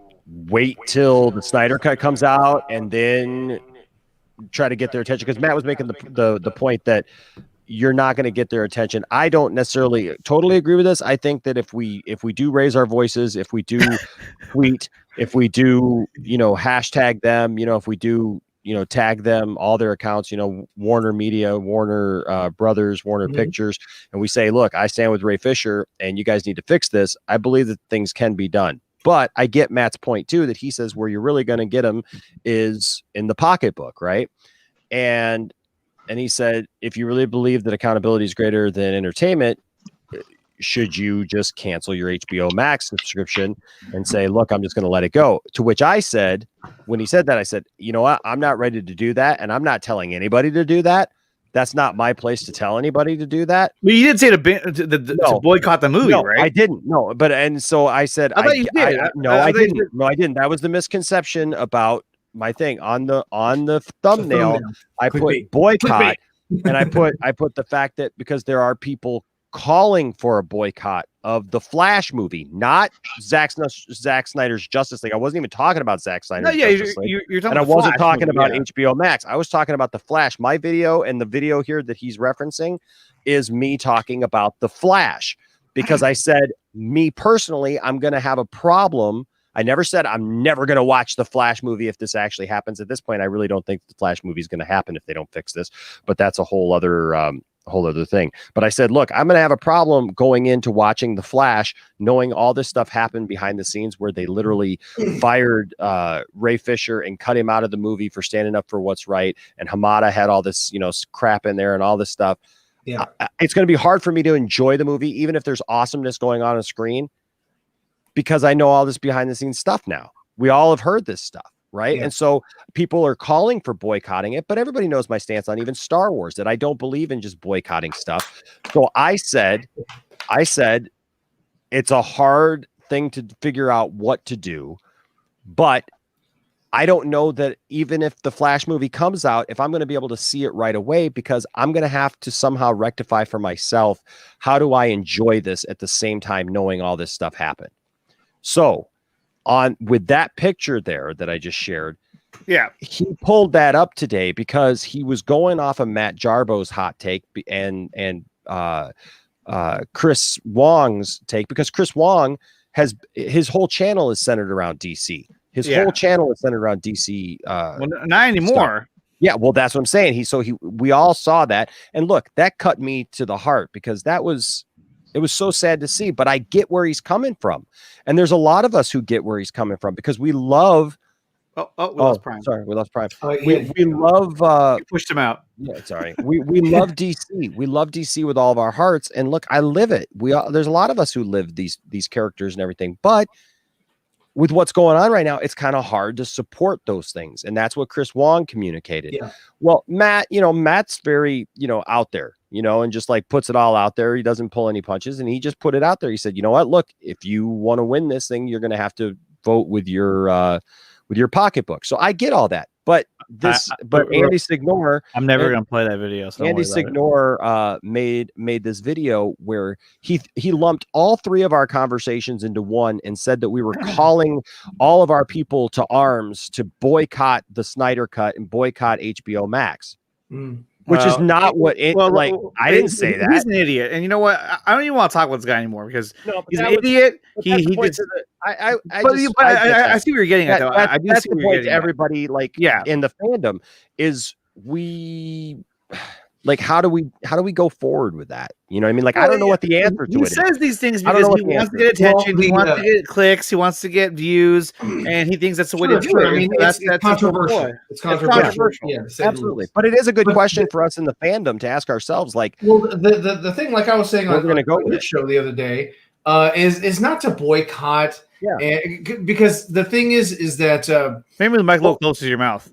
wait till the Snyder Cut comes out and then try to get their attention? Because Matt was making the point that you're not going to get their attention. I don't necessarily totally agree with this. I think that if we do raise our voices, if we do tweet, if we do, hashtag them, if we do, tag them, all their accounts, Warner Media, Warner Brothers, Warner Pictures, and we say, look, I stand with Ray Fisher and you guys need to fix this. I believe that things can be done. But I get Matt's point too, that he says where you're really going to get them is in the pocketbook, right? And he said, if you really believe that accountability is greater than entertainment, should you just cancel your HBO Max subscription and say, look, I'm just going to let it go? To which I said, when he said that, I said, you know what? I'm not ready to do that. And I'm not telling anybody to do that. That's not my place to tell anybody to do that. Well, you didn't say to boycott the movie, no, right? I didn't. No, and so I said, I thought you did. I didn't. No, I didn't. That was the misconception about my thing on the thumbnail. I put boycott, and I put the fact that because there are people calling for a boycott of the Flash movie, not Zack Snyder's Justice League. I wasn't even talking about Zack Snyder's Justice League. You're talking and I about wasn't Flash talking movie, about yeah. HBO Max. I was talking about the Flash. My video and the video here that he's referencing is me talking about the Flash, because I said, me personally, I'm going to have a problem. I never said I'm never going to watch the Flash movie if this actually happens. At this point, I really don't think the Flash movie is going to happen if they don't fix this, but that's a whole other thing. But I said, look, I'm going to have a problem going into watching the Flash, knowing all this stuff happened behind the scenes where they literally fired Ray Fisher and cut him out of the movie for standing up for what's right. And Hamada had all this, crap in there and all this stuff. Yeah. It's going to be hard for me to enjoy the movie, even if there's awesomeness going on screen, because I know all this behind the scenes stuff now. We all have heard this stuff, right? Yeah. And so people are calling for boycotting it, but everybody knows my stance on even Star Wars, that I don't believe in just boycotting stuff. So I said it's a hard thing to figure out what to do, but I don't know that even if the Flash movie comes out, if I'm going to be able to see it right away, because I'm going to have to somehow rectify for myself, how do I enjoy this at the same time knowing all this stuff happened? So with that picture there that I just shared, Yeah. he pulled that up today because he was going off of Matt Jarbo's hot take and Chris Wong's take, because Chris Wong his whole channel is centered around DC. His whole channel is centered around DC. Well, not anymore. Stuff. Yeah, well, that's what I'm saying. We all saw that, and look, that cut me to the heart because it was so sad to see. But I get where he's coming from, and there's a lot of us who get where he's coming from because we love. We lost Prime. Sorry, we lost Prime. Yeah. We love. You pushed him out. Yeah, sorry. We love DC. We love DC with all of our hearts, and look, I live it. There's a lot of us who live these characters and everything, but with what's going on right now, it's kind of hard to support those things. And that's what Chris Wong communicated. Yeah. Well, Matt's very, out there, and just like puts it all out there. He doesn't pull any punches, and he just put it out there. He said, you know what, look, if you want to win this thing, you're going to have to vote with your pocketbook. So I get all that. But Andy Signore, I'm never going to play that video. So Andy Signore made this video where he lumped all three of our conversations into one and said that we were calling all of our people to arms to boycott the Snyder Cut and boycott HBO Max. Which is not what it I didn't say that. He's an idiot. And you know what? I don't even want to talk about this guy anymore because he's an idiot. I see what you're getting at though. That's the point to everybody in the fandom is how do we go forward with that? You know what I mean? I don't know what the answer to it is. He says these things because he wants to get attention, he wants to get clicks, he wants to get views, and he thinks that's the way to do it. I mean, that's controversial. It's controversial. Yeah, absolutely. But it is a good question for us in the fandom to ask ourselves. The thing, like I was saying on the show the other day, is not to boycott. Yeah. Because the thing is that maybe the mic a little close to your mouth.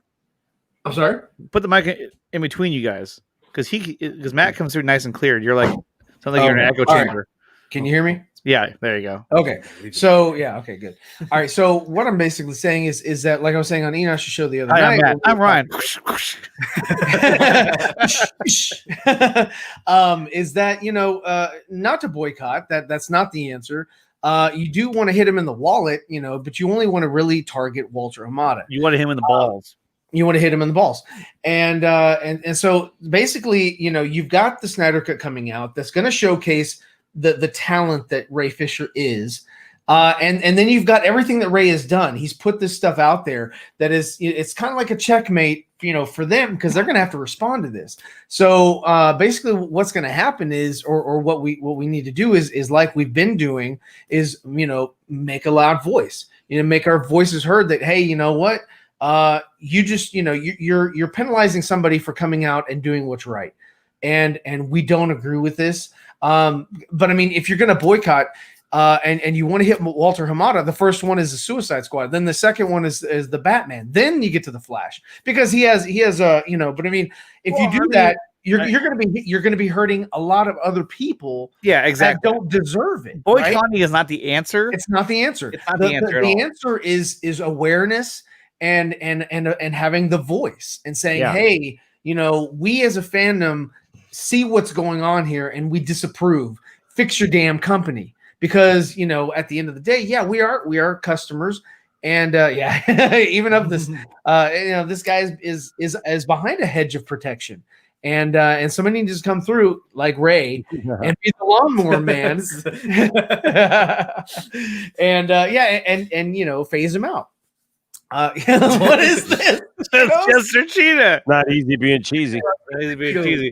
I'm sorry. Put the mic in between you guys. Because Matt comes through nice and clear. You're like, sounds like you're in an echo chamber. Right. Can you hear me? Yeah, there you go. Okay. So okay, good. All right. So what I'm basically saying is that, like I was saying on Enosh's show the other night, I'm Ryan. Is that not to boycott? That's not the answer. You do want to hit him in the wallet, but you only want to really target Walter Hamada. You want to hit him in the balls. You want to hit him in the balls. And so basically, you've got the Snyder Cut coming out that's going to showcase the talent that Ray Fisher is. And then you've got everything that Ray has done. He's put this stuff out there that it's kind of like a checkmate, for them, because they're going to have to respond to this. So basically what's going to happen is, or what we need to do is like we've been doing is, make a loud voice, make our voices heard that, hey, you know what? You just, you're penalizing somebody for coming out and doing what's right. And we don't agree with this. But I mean, if you're going to boycott, and you want to hit Walter Hamada, the first one is the Suicide Squad. Then the second one is the Batman. Then you get to the Flash because he has but I mean, if you do that, you're going to be hurting a lot of other people. Yeah, exactly. That don't deserve it. Boycotting is not the answer. It's not the answer. It's not the answer. The answer is awareness and having the voice and saying, hey, we as a fandom see what's going on here and we disapprove. Fix your damn company. Because at the end of the day, we are customers, and even of this, this guy is behind a hedge of protection, and somebody needs to come through like Ray and be the lawnmower man, and phase him out. What is this? That's Chester Cheetah. Not easy being cheesy. Not easy being cheesy.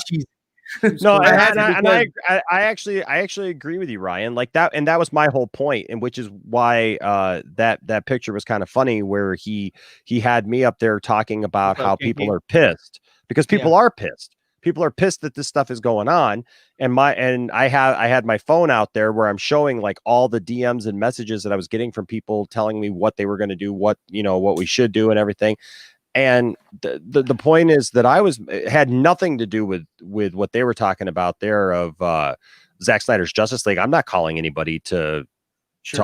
Cheesy. No, I actually agree with you, Ryan. Like that, and that was my whole point, and which is why that picture was kind of funny, where he had me up there talking about how people are pissed because people are pissed. People are pissed that this stuff is going on, and I had my phone out there where I'm showing like all the DMs and messages that I was getting from people telling me what they were going to do, what we should do, and everything. And the point is that it had nothing to do with what they were talking about there of Zack Snyder's Justice League. I'm not calling anybody to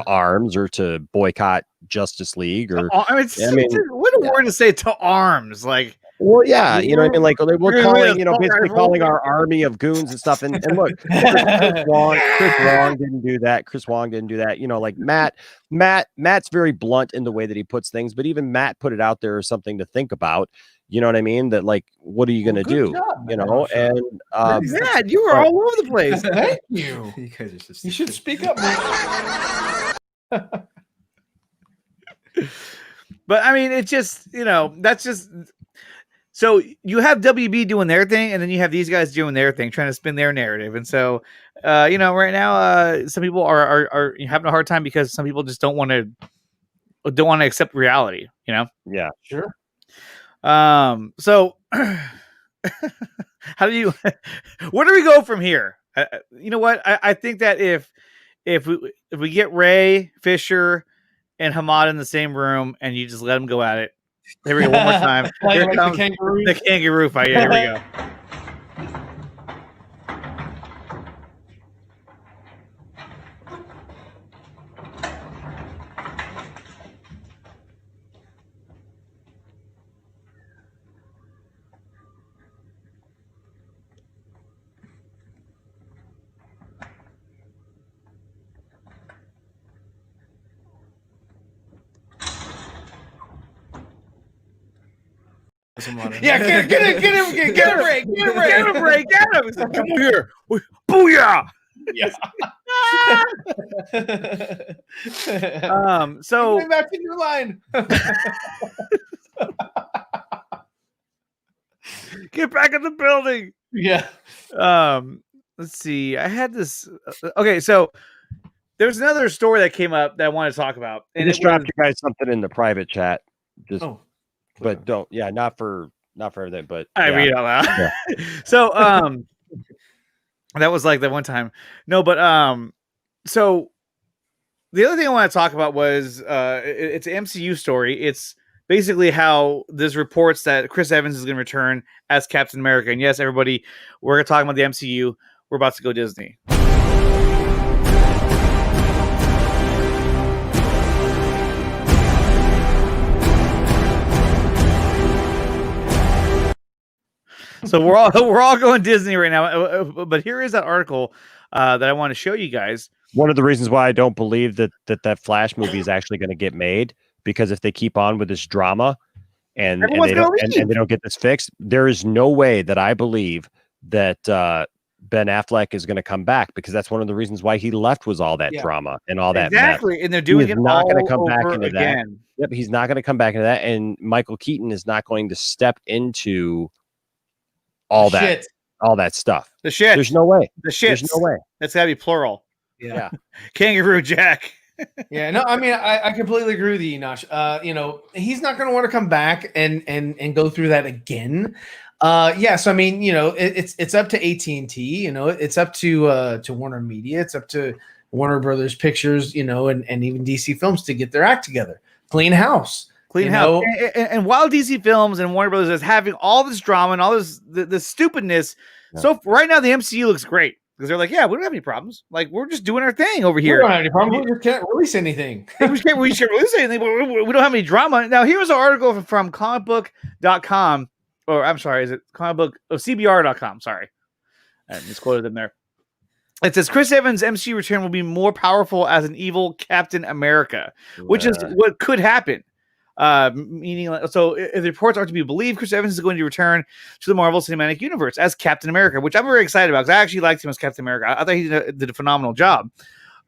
arms or to boycott Justice League or what a word to say, to arms. Like, well, yeah, you know what I mean? Like we're calling, basically calling our army of goons and stuff. And look, Chris Wong didn't do that. Chris Wong didn't do that. Like Matt's very blunt in the way that he puts things, but even Matt put it out there as something to think about. You know what I mean? That like, what are you going to do? Job, and Matt, you were all over the place. Thank you. You guys are just You should speak up, man. But I mean, it's just, that's just. So you have WB doing their thing, and then you have these guys doing their thing, trying to spin their narrative. And so, right now, some people are having a hard time because some people just don't want to accept reality. Yeah, Sure. So how do you? Where do we go from here? You know what? I think that if we get Ray, Fisher, and Hamada in the same room, and you just let them go at it. Here we go, one more time. Here comes the kangaroo fight. Yeah, here we go. Yeah, get him, Ray, get him. He's like, come here, booyah! Yeah. So Get back in your line. Get back in the building. Yeah. Let's see. I had this. Okay, so there's another story that came up that I want to talk about. And just dropped you guys something in the private chat. But don't. Yeah, not for everything. But I read it out loud. Yeah. So that was like that one time. No, but so the other thing I want to talk about was it's an MCU story. It's basically how there's reports that Chris Evans is going to return as Captain America. And yes, everybody, we're talking about the MCU. We're about to go Disney. So we're all going Disney right now. But here is that article that I want to show you guys. One of the reasons why I don't believe that Flash movie is actually going to get made, because if they keep on with this drama and they don't get this fixed, there is no way that I believe that Ben Affleck is going to come back, because that's one of the reasons why he left, was all that drama and all that. Exactly. Mess. And they're doing it not going to come back into again. that. Yep, he's not going to come back into that. And Michael Keaton is not going to step into all that stuff. The shit. There's no way. The shit. There's no way. That's gotta be plural. Yeah. Kangaroo Jack. Yeah, no, I mean, I completely agree with you, Enosh. He's not going to want to come back and go through that again. So I mean, it's up to AT&T. It's up to Warner Media. It's up to Warner Brothers Pictures. And even DC Films to get their act together. Clean house. And while DC Films and Warner Brothers is having all this drama and all this stupidness, so right now the MCU looks great. Because they're like, yeah, we don't have any problems. Like, we're just doing our thing over here. We don't have any problems. We just can't release anything. we can't release anything, but we don't have any drama. Now, here's an article from comicbook.com. Or, I'm sorry, is it CBR.com? Sorry. I misquoted them there. It says, Chris Evans' MCU return will be more powerful as an evil Captain America, which is what could happen. Meaning, so if the reports are to be believed, Chris Evans is going to return to the Marvel Cinematic Universe as Captain America, which I'm very excited about, because I actually liked him as Captain America. I thought he did a phenomenal job.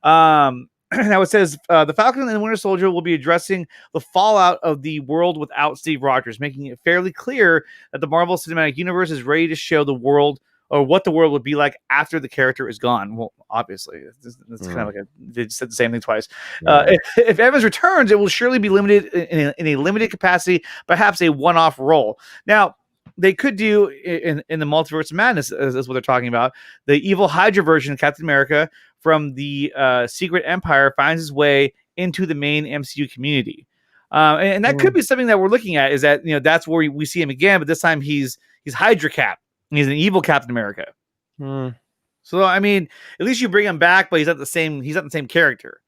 Now it says the Falcon and the Winter Soldier will be addressing the fallout of the world without Steve Rogers, making it fairly clear that the Marvel Cinematic Universe is ready to show the world, or what the world would be like after the character is gone. Well, obviously, it's kind of like they said the same thing twice. If Evans returns, it will surely be limited in a limited capacity, perhaps a one-off role. Now, they could do in the Multiverse of Madness, is what they're talking about. The evil Hydra version of Captain America from the Secret Empire finds his way into the main MCU community. And that could be something that we're looking at, is that, that's where we see him again, but this time he's Hydra Cap. He's an evil Captain America. So I mean, at least you bring him back, but he's not the same character.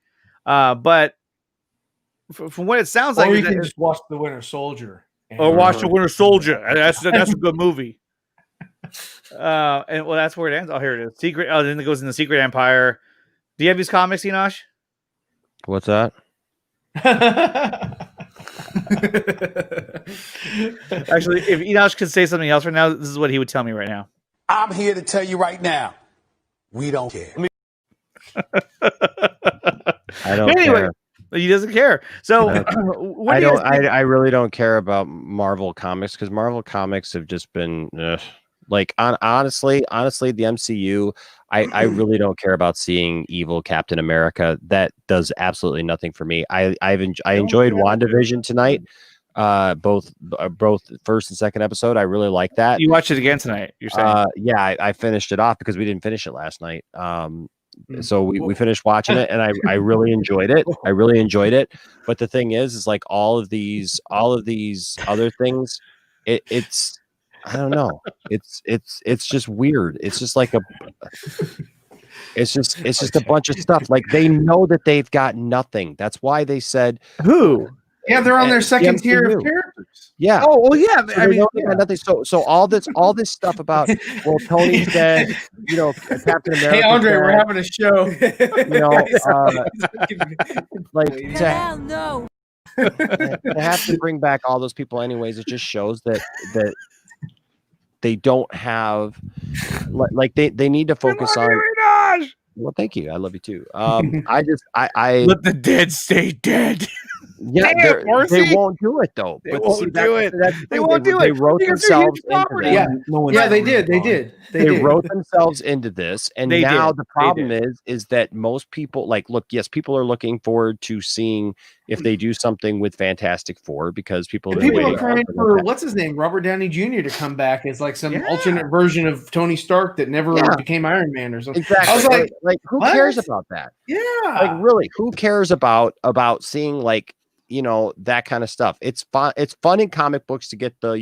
But from what it sounds like, you can just watch The Winter Soldier. Or watch The Winter Soldier. That's a good movie. And that's where it ends. Oh, here it is. Secret. Oh, then it goes in the Secret Empire. Do you have these comics, Enosh? What's that? Actually, if Enosh could say something else right now, this is what he would tell me right now. I'm here to tell you right now, we don't care. I don't care. He doesn't care. So what do you guys think? I really don't care about Marvel comics because Marvel comics have just been like honestly, the MCU. I really don't care about seeing evil Captain America. That does absolutely nothing for me. I enjoyed WandaVision tonight. Both first and second episode. I really like that. You watched it again tonight, you're saying? Yeah, I finished it off because we didn't finish it last night. So we finished watching it and I really enjoyed it. I really enjoyed it. But the thing is like all of these other things, it's I don't know. It's just weird. It's just like it's just a bunch of stuff. Like they know that they've got nothing. That's why they said who? Yeah, they're on their second tier of characters. Yeah. Oh, well, yeah. So I mean, nothing. So all this stuff about Tony's dead. Captain America. Hey, Andre, we're having a show. Like to have to bring back all those people, anyways. It just shows that they don't have like they need to focus on. Well, thank you. I love you too. I let the dead stay dead. Yeah, they won't do it though. They won't do it. They won't do it. They wrote themselves into this. They did. They wrote themselves into this, and now the problem is that most people look. Yes, people are looking forward to seeing if they do something with Fantastic Four because people are crying for what's his name, Robert Downey Jr. to come back as like some alternate version of Tony Stark that never became Iron Man or something. Exactly. I was like who cares about that? Yeah. Like really, who cares about seeing that kind of stuff? It's fun in comic books to get the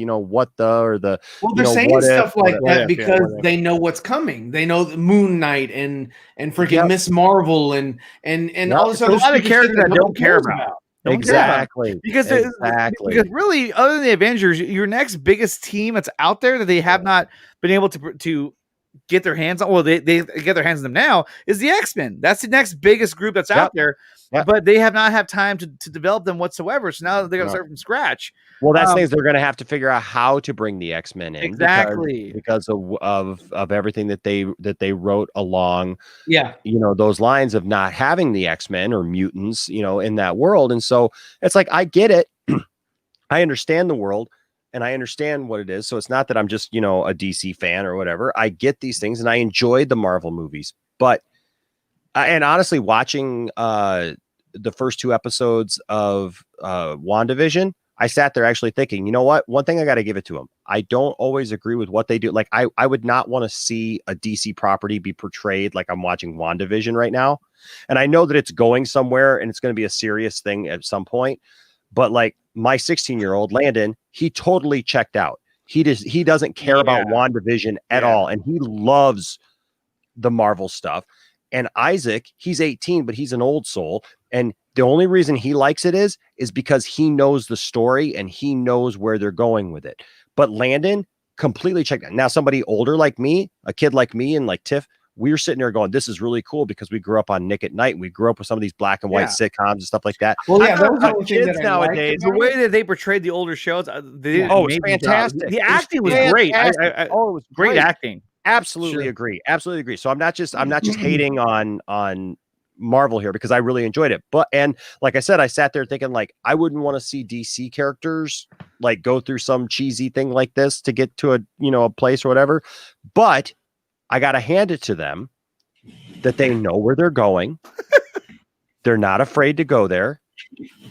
they're saying stuff like that because they know what's coming. They know the Moon Knight and freaking Miss Marvel and all this other a lot of characters that don't care about. Exactly. Because really, other than the Avengers, your next biggest team that's out there that they have not been able to get their hands on. Well, they get their hands on them now is the X-Men. That's the next biggest group that's out there. Yep. But they have not had time to develop them whatsoever. So now they're going to start from scratch. Well, that's things they're going to have to figure out how to bring the X-Men in because of everything that they wrote along. Yeah, those lines of not having the X-Men or mutants, in that world, and so it's like I get it. I understand the world. And I understand what it is. So it's not that I'm just, a DC fan or whatever. I get these things and I enjoyed the Marvel movies. But, and honestly, watching the first two episodes of WandaVision, I sat there actually thinking, you know what? One thing I got to give it to them. I don't always agree with what they do. Like, I would not want to see a DC property be portrayed like I'm watching WandaVision right now. And I know that it's going somewhere and it's going to be a serious thing at some point. But like my 16-year-old Landon, he totally checked out. He doesn't care about WandaVision at all. And he loves the Marvel stuff. And Isaac, he's 18, but he's an old soul. And the only reason he likes it is because he knows the story and he knows where they're going with it. But Landon completely checked out. Now, somebody older like me, a kid like me and like Tiff, we're sitting there going, this is really cool because we grew up on Nick at Night. We grew up with some of these black and white sitcoms and stuff like that. Well, yeah, those kids nowadays. The way that they portrayed the older shows, it's fantastic. The acting was great. It was great acting. Absolutely agree. Absolutely agree. So I'm not just hating on Marvel here because I really enjoyed it. But and like I said, I sat there thinking like I wouldn't want to see DC characters like go through some cheesy thing like this to get to a place or whatever. But I got to hand it to them that they know where they're going. They're not afraid to go there,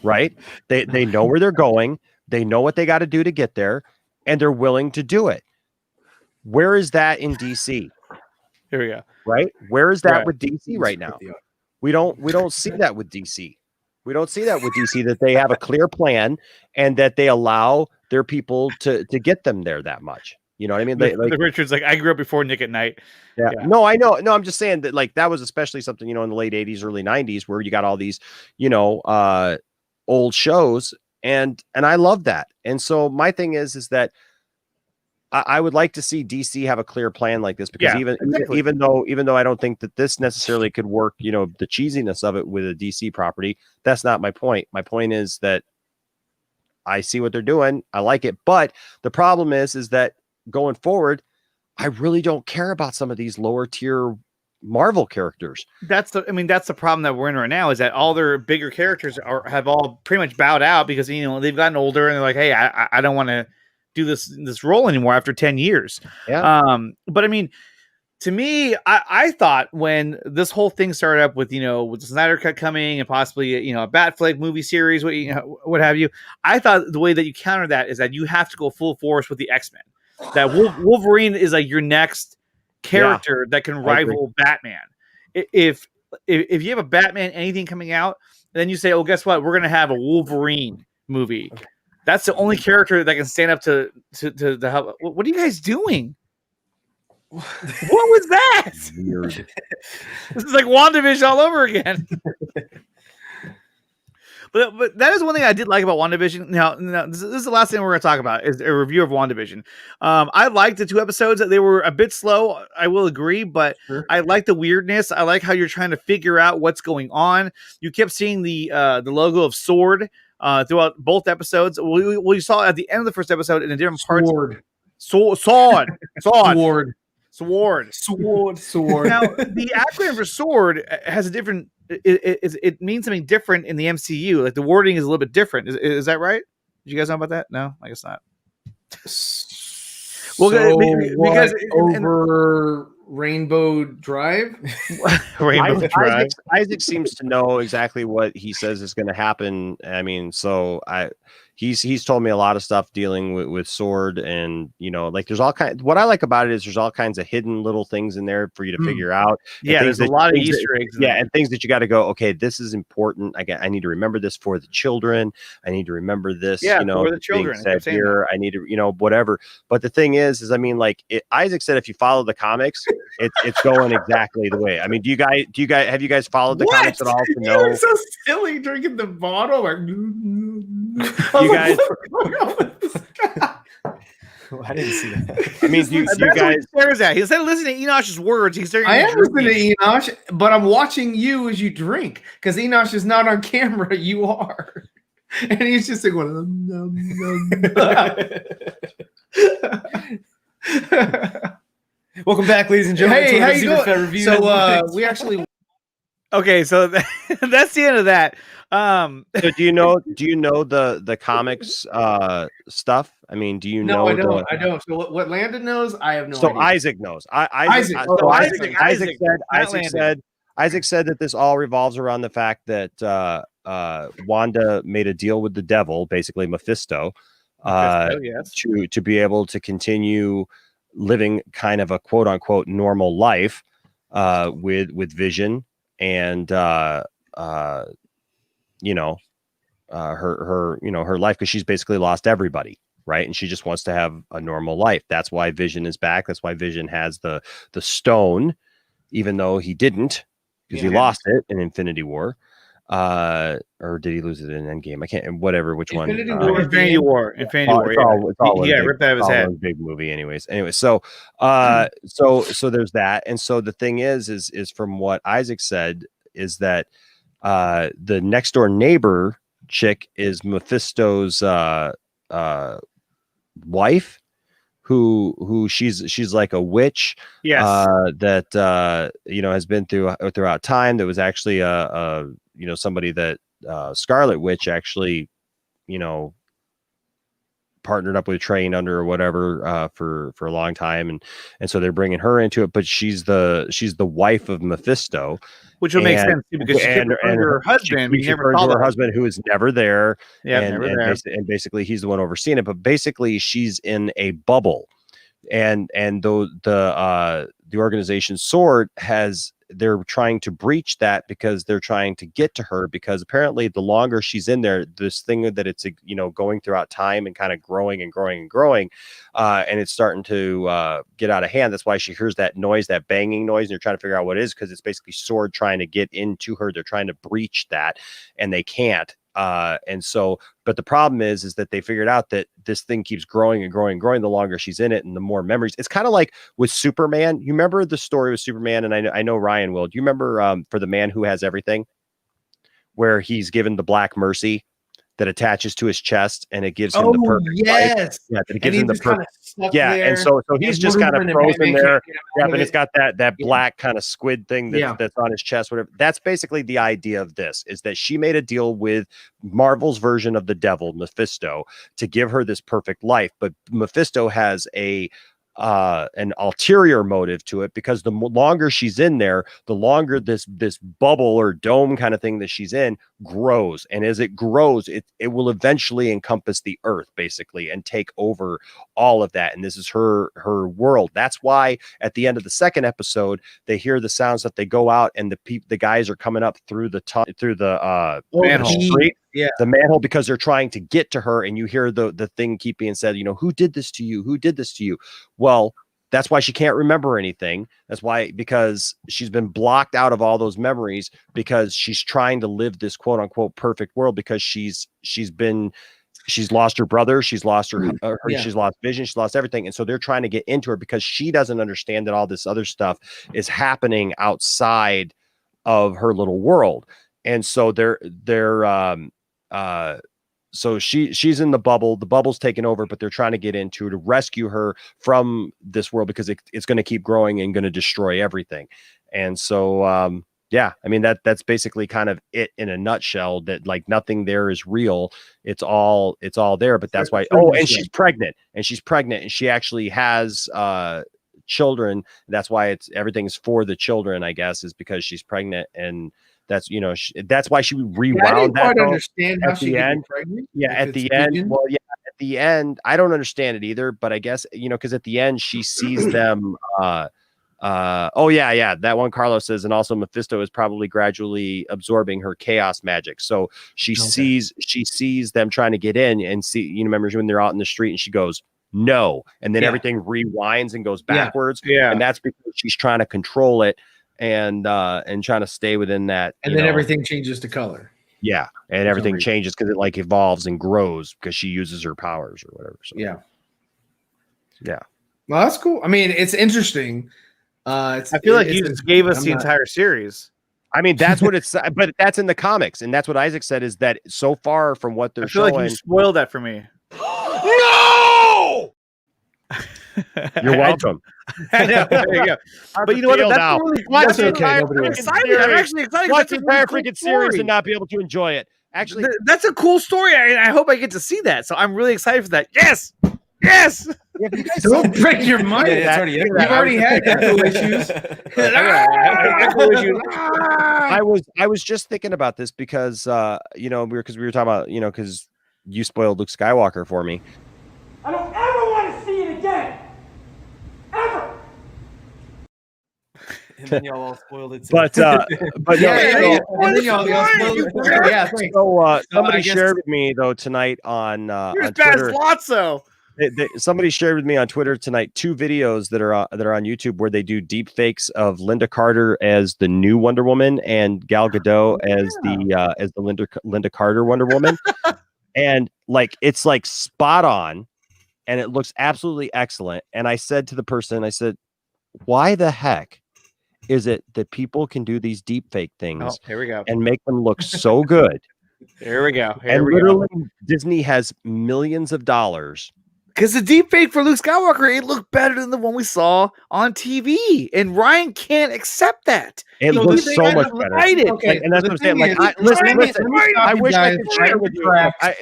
right? They know where they're going. They know what they got to do to get there, and they're willing to do it. Where is that in DC? Here we go. Right? Where is that with DC right now? We don't see that with DC. We don't see that with DC, that they have a clear plan and that they allow their people to get them there that much. You know what I mean? Like Richard's like, I grew up before Nick at Night. Yeah. No, I know. No, I'm just saying that like that was especially something, in the late 80s, early 90s where you got all these, old shows and I love that. And so my thing is that I would like to see DC have a clear plan like this because even though I don't think that this necessarily could work, the cheesiness of it with a DC property, that's not my point. My point is that I see what they're doing. I like it. But the problem is that going forward, I really don't care about some of these lower tier Marvel characters. That's the problem that we're in right now, is that all their bigger characters have all pretty much bowed out because they've gotten older and they're like, hey, I don't want to do this role anymore after 10 years. Yeah. But I mean, to me, I thought when this whole thing started up with with the Snyder Cut coming and possibly a Batfleck movie series, what have you, I thought the way that you counter that is that you have to go full force with the X-Men. That Wolverine is like your next character that can rival Batman. If you have a Batman anything coming out, then you say, oh, guess what? We're gonna have a Wolverine movie. Okay. That's the only character that can stand up to help. What are you guys doing? What was that? Weird. This is like WandaVision all over again. But that is one thing I did like about WandaVision. Now this is the last thing we're going to talk about is a review of WandaVision. I liked the 2 episodes. They were a bit slow, I will agree, but sure. I like the weirdness. I like how you're trying to figure out what's going on. You kept seeing the logo of Sword throughout both episodes. We saw at the end of the first episode in a different parts. Sword. Now, the acronym for sword has a different. It means something different in the MCU. Like the wording is a little bit different. Is that right? Did you guys know about that? No, I guess not. Well, because over Rainbow Drive. Isaac seems to know exactly what he says is going to happen. I mean, he's told me a lot of stuff dealing with Sword, and like there's all kinds. What I like about it is there's all kinds of hidden little things in there for you to figure out. Yeah, there's a lot of Easter eggs. And things that you got to go. Okay, this is important. I need to remember this for the children. I need to remember this. Yeah, for the children. Said here, I need to whatever. But the thing is I mean, like Isaac said, if you follow the comics, it's going exactly the way. I mean, have you guys followed the comics at all to know? You're so silly drinking the bottle. Like, you guys. I didn't see that. I mean, you guys. Stares at. Instead of listening to Enosh's words, he's staring. I am listening to Enosh, but I'm watching you as you drink because Enosh is not on camera. You are, and he's just like going. Welcome back, ladies and gentlemen. Hey, how you doing? Review. So we actually. Okay, so that's the end of that. So do you know the comics stuff? I mean, do you know? No, I don't. So what Landon knows, I have no idea. So Isaac knows. Isaac said that this all revolves around the fact that Wanda made a deal with the devil, basically Mephisto, yes. to be able to continue living kind of a quote unquote normal life with Vision and her life, because she's basically lost everybody, right? And she just wants to have a normal life. That's why Vision is back. That's why Vision has the stone, even though he didn't, because he lost it in Infinity War. Or did he lose it in Endgame? I can't. Whatever. Which Infinity one? Infinity War. Infinity War. It's all ripped out of his head. Big movie, anyways. So there's that. And so the thing is from what Isaac said is that the next door neighbor chick is Mephisto's wife, who she's like a witch, yes, that has been throughout time. That was actually somebody that Scarlet Witch actually partnered up with, trained under or whatever for a long time, and so they're bringing her into it. But she's the wife of Mephisto, which would make sense too, because she and her husband. She never saw her husband, who is never there. Yeah, and basically he's the one overseeing it. But basically she's in a bubble, and the organization Sword they're trying to breach that because they're trying to get to her, because apparently the longer she's in there, this thing that it's going throughout time and kind of growing and growing and growing, and it's starting to get out of hand. That's why she hears that noise, that banging noise, and they're trying to figure out what it is, because it's basically Sword trying to get into her. They're trying to breach that, and they can't. And so, but the problem is that they figured out that this thing keeps growing and growing and growing the longer she's in it, and the more memories. It's kind of like with Superman. You remember the story with Superman? And I know Ryan will. Do you remember for the Man Who Has Everything, where he's given the Black Mercy, that attaches to his chest, and it gives him the perfect life. Yeah, that it gives him the perfect. Yeah, and so he's just kind of frozen there. Yeah, but it's got that black kind of squid thing that's on his chest. Whatever. That's basically the idea of this, is that she made a deal with Marvel's version of the devil, Mephisto, to give her this perfect life. But Mephisto has an ulterior motive to it, because the longer she's in there, the longer this bubble or dome kind of thing that she's in grows, and as it grows, it will eventually encompass the earth basically and take over all of that, and this is her world. That's why at the end of the second episode they hear the sounds that they go out, and the guys are coming up through the manhole street. Yeah, the manhole, because they're trying to get to her, and you hear the thing keep being said, who did this to you? Who did this to you? Well, that's why she can't remember anything. That's why, because she's been blocked out of all those memories, because she's trying to live this quote unquote perfect world, because she's lost her brother, she's lost she's lost vision, she's lost everything. And so they're trying to get into her, because she doesn't understand that all this other stuff is happening outside of her little world. And so so she's in the bubble's taken over, but they're trying to get into to rescue her from this world, because it's going to keep growing and going to destroy everything. And so yeah, I mean that's basically kind of it in a nutshell, that like nothing there is real. It's all there, but that's why. Oh, and she's pregnant, and she actually has children. That's why everything's for the children, I guess, is because she's pregnant. And that's, that's why she rewound that. I don't understand how she got pregnant. Yeah, at the end. Well, yeah, at the end, I don't understand it either. But I guess, because at the end she sees them. Oh yeah, that one Carlos says, and also Mephisto is probably gradually absorbing her chaos magic. So she sees them trying to get in, and remember when they're out in the street, and she goes, no, and then everything rewinds and goes backwards. Yeah, and that's because she's trying to control it. And trying to stay within that, and then everything changes to color. Yeah, and everything changes because it like evolves and grows because she uses her powers or whatever. So. Yeah. Well, that's cool. I mean, it's interesting. I feel like you just gave us the entire series. I mean, that's what it's, but that's in the comics, and that's what Isaac said, is that so far from what they're showing. Like you spoiled that for me. No. You're welcome. I know. There you go. But you know what? That's really fun. That's okay. I'm excited. I'm actually excited. Watch the entire freaking series and not be able to enjoy it. Actually, that's a cool story. I hope I get to see that. So I'm really excited for that. Yes. Yes. Yeah, you guys don't break your mind. You've already had echo issues. I was just thinking about this because we were talking about because you spoiled Luke Skywalker for me. I don't ever want to see it again. Ever. And then y'all all spoiled it too. But yeah, so somebody shared with me though tonight on Twitter. Somebody shared with me on Twitter tonight 2 videos that are on YouTube where they do deep fakes of Linda Carter as the new Wonder Woman and Gal Gadot as the Linda Carter Wonder Woman, and like it's like spot on, and it looks absolutely excellent. And I said to the person, I said, why the heck is it that people can do these deep fake things here we go. And make them look so good? Here we go. Disney has millions of dollars. Because the deep fake for Luke Skywalker, it looked better than the one we saw on TV, and Ryan can't accept that. It looks so much better. Okay, and that's what I'm saying. Like, listen. I wish I could share it with you.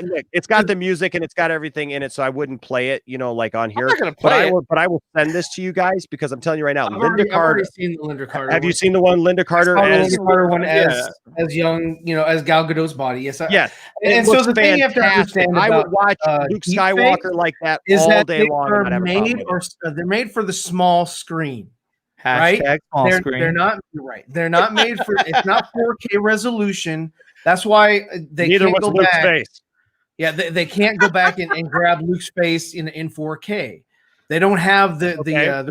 Nick, it's got the music and it's got everything in it, so I wouldn't play it, like on here. I'm not gonna play it. But I will send this to you guys because I'm telling you right now, I've already seen the Linda Carter. Have you seen the one Linda Carter as young, as Gal Gadot's body? Yes. Yes. And so the thing you have to understand, I would watch Luke Skywalker like that all day long. They're made for the small screen. Right? They're not right. They're not made for. It's not 4K resolution. That's why they can't go back. Face. Yeah, they can't go back and grab Luke's face in 4K. They don't have the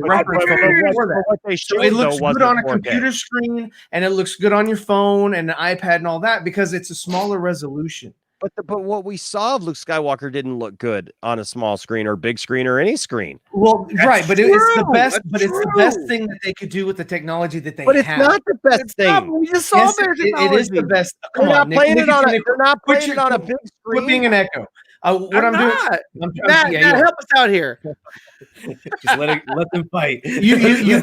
reference for that. So it looks good on a computer screen, and it looks good on your phone and an iPad and all that because it's a smaller resolution. But what we saw of Luke Skywalker didn't look good on a small screen or big screen or any screen. Well, right, but it's the best. That's But it's the best thing that they could do with the technology that they But it's have. not the best It's not, thing. we just saw Yes, better it technology. is the best. They're Come not on, Nick, playing Nick, it on Nick, they're not quit playing it on a big Quit screen. being an echo. What I'm doing. Matt, yeah, Matt, you are. help us out here. Just let them fight. You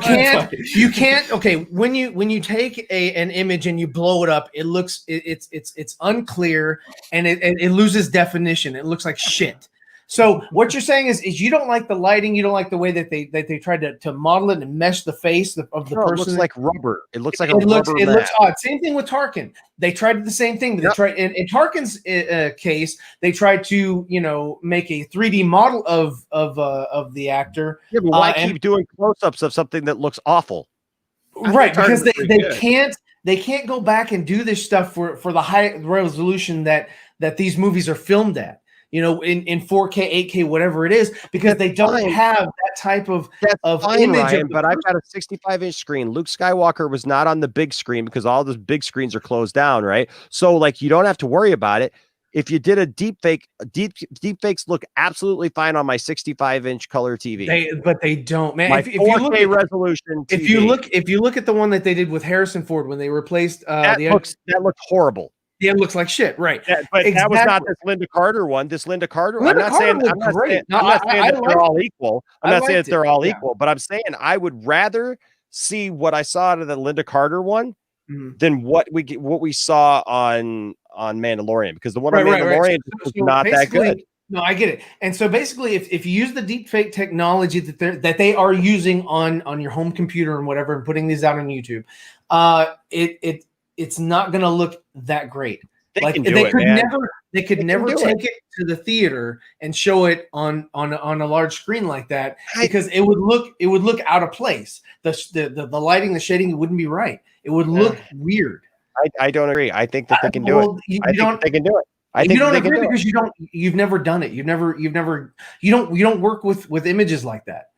can't. Okay, when you take an image and you blow it up, it looks it's unclear and it loses definition. It looks like shit. So what you're saying is you don't like the lighting, you don't like the way that they tried to model it and mesh the face of the No, person. it looks like rubber. It looks like it looks mat. odd. Same thing with Tarkin. They tried the same thing. They tried in Tarkin's case. They tried to make a 3D model of the actor. Yeah, but why keep doing close-ups of something that looks awful? Right, because they can't go back and do this stuff for the high resolution that these movies are filmed at. In 4K, 8K, whatever it is, because they don't have that type of image. Ryan, but I've got a 65-inch screen. Luke Skywalker was not on the big screen because all the big screens are closed down, right? So you don't have to worry about it. If you did a deep fakes look absolutely fine on my 65-inch color TV. But they don't, man. My If you look 4K at resolution TV. if you look at the one that they did with Harrison Ford when they replaced that looks horrible. Yeah, it looks like shit, right? Yeah, but that was not this Linda Carter one. This Linda Carter. I'm not saying that they're all equal. I'm not saying that they're all equal, but I'm saying I would rather see what I saw out of the Linda Carter one than what we saw on Mandalorian, because the one on Mandalorian was not that good. No, I get it. And so basically, if you use the deepfake technology that they are using on your home computer and whatever, and putting these out on YouTube, it's not going to look that great. They could never take it to the theater and show it on a large screen like that, because it would look out of place. The lighting, the shading wouldn't be right. It would look weird. I don't agree. I think that they can do it. I think they can do it. You don't agree because you've never done it. You don't work with images like that.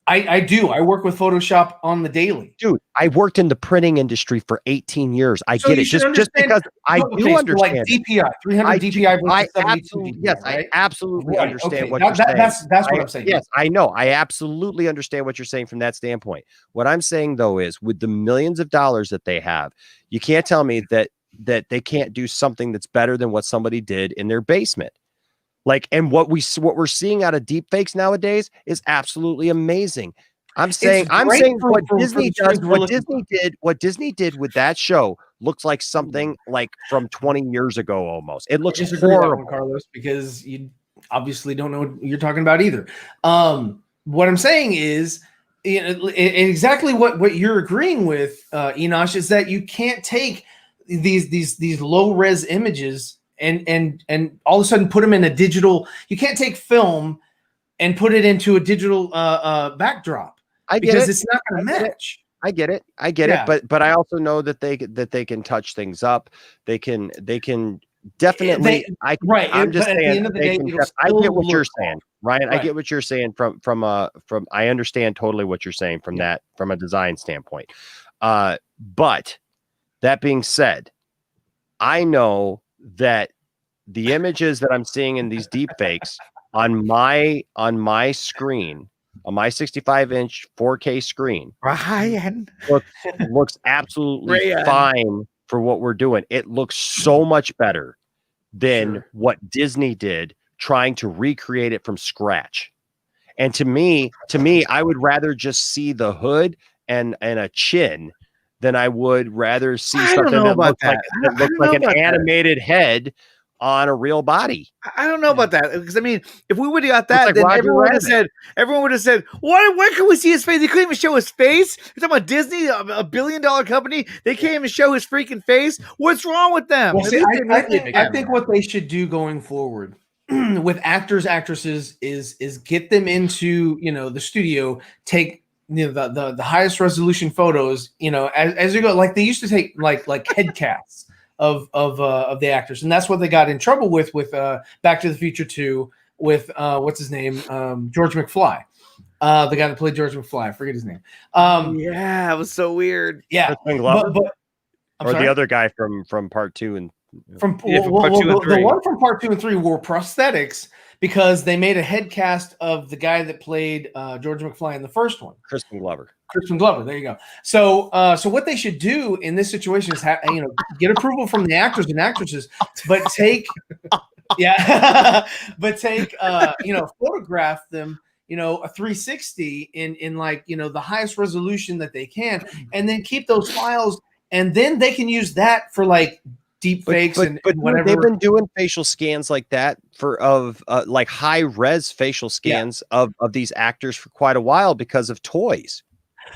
I do. I work with Photoshop on the daily. Dude, I worked in the printing industry for 18 years. I get it. Just because I do understand. Like DPI, 300 DPI versus 72 DPI, yes, right? I absolutely understand what you're saying. That's what I'm saying. Yes, I know. I absolutely understand what you're saying from that standpoint. What I'm saying, though, is with the millions of dollars that they have, you can't tell me that they can't do something that's better than what somebody did in their basement. And what we're seeing out of deep fakes nowadays is absolutely amazing. I'm saying what Disney did with that show looks like something like from 20 years ago almost. It looks horrible, Carlos, because you obviously don't know what you're talking about either. What I'm saying is exactly what you're agreeing with, Enosh, is that you can't take these low res images and all of a sudden put them in a digital. You can't take film and put it into a digital backdrop, because it's not going to match. I get it. But I also know that they can touch things up. They can definitely. I'm just saying. I get what you're saying, Ryan. Right. I get what you're saying from. I understand totally what you're saying from that, from a design standpoint. But that being said, I know that the images that I'm seeing in these deep fakes on my screen, on my 65-inch 4K screen, Ryan, looks absolutely fine for what we're doing. It looks so much better than what Disney did trying to recreate it from scratch. And to me, I would rather just see the hood and a chin than I would rather see something that looks like an animated head on a real body. I don't know about that, because if we would have got that, then everyone would have said, why can we see his face? They couldn't even show his face. You're talking about Disney, a $1 billion company. They can't even show his freaking face. What's wrong with them? Well, see, I think what they should do going forward with actors, actresses is get them into the studio, take the highest resolution photos, as you go, like they used to take like head casts of the actors, and that's what they got in trouble with Back to the Future 2 with what's his name, George McFly, the guy that played George McFly. I forget his name. Yeah, it was so weird. Yeah, or the other guy from part 2 and From, Yeah, from part 2 and the 3. one from part 2 and 3 were prosthetics because they made a head cast of the guy that played George McFly in the first one. Crispin Glover. There you go. So, so what they should do in this situation is, get approval from the actors and actresses, but take, photograph them, a 360 in like, the highest resolution that they can, and then keep those files, and then they can use that for like deep fakes and whatever. They've been doing facial scans like that like high res facial scans of these actors for quite a while because of toys.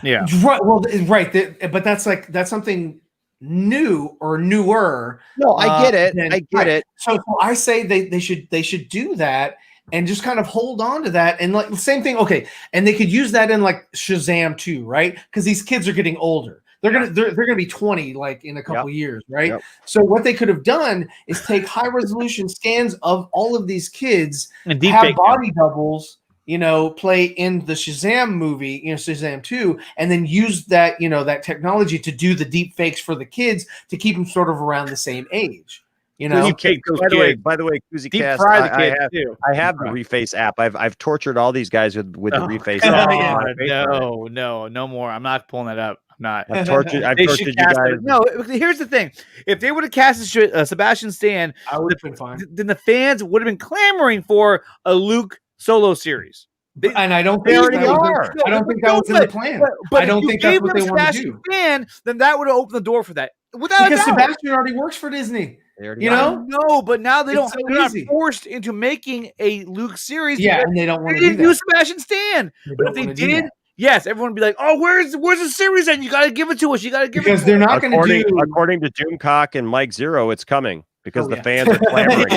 Yeah. Right. Well, right. But that's something new or newer. No, I get it. I get it. So I say they should do that and just kind of hold on to that, and like the same thing. Okay. And they could use that in like Shazam too, right? Because these kids are getting older. They're gonna be 20 like in a couple years, right? Yep. So what they could have done is take high resolution scans of all of these kids and have body doubles, play in the Shazam movie, Shazam 2, and then use that, that technology to do the deep fakes for the kids to keep them sort of around the same age. By the way, Koozie Cast, I have the Reface app. I've tortured all these guys with the Reface app. No more. I'm not pulling that up. Not. I've tortured you guys. No, here's the thing. If they would have cast Sebastian Stan, I would have been fine. Then the fans would have been clamoring for a Luke solo series. And I don't think that was in the plan. But I don't think that's what they want to do. Stan, then that would have opened the door for that. Because Sebastian already works for Disney. No, but now they're not forced into making a Luke series. Yeah, and they don't want to do that. Do Sebastian Stan. But if they did, yes, everyone would be like, "Oh, where's the series? And you got to give it to us. You got to give it to us." Because they're not going to do. According to Doomcock and Mike Zero, it's coming because the fans are clamoring.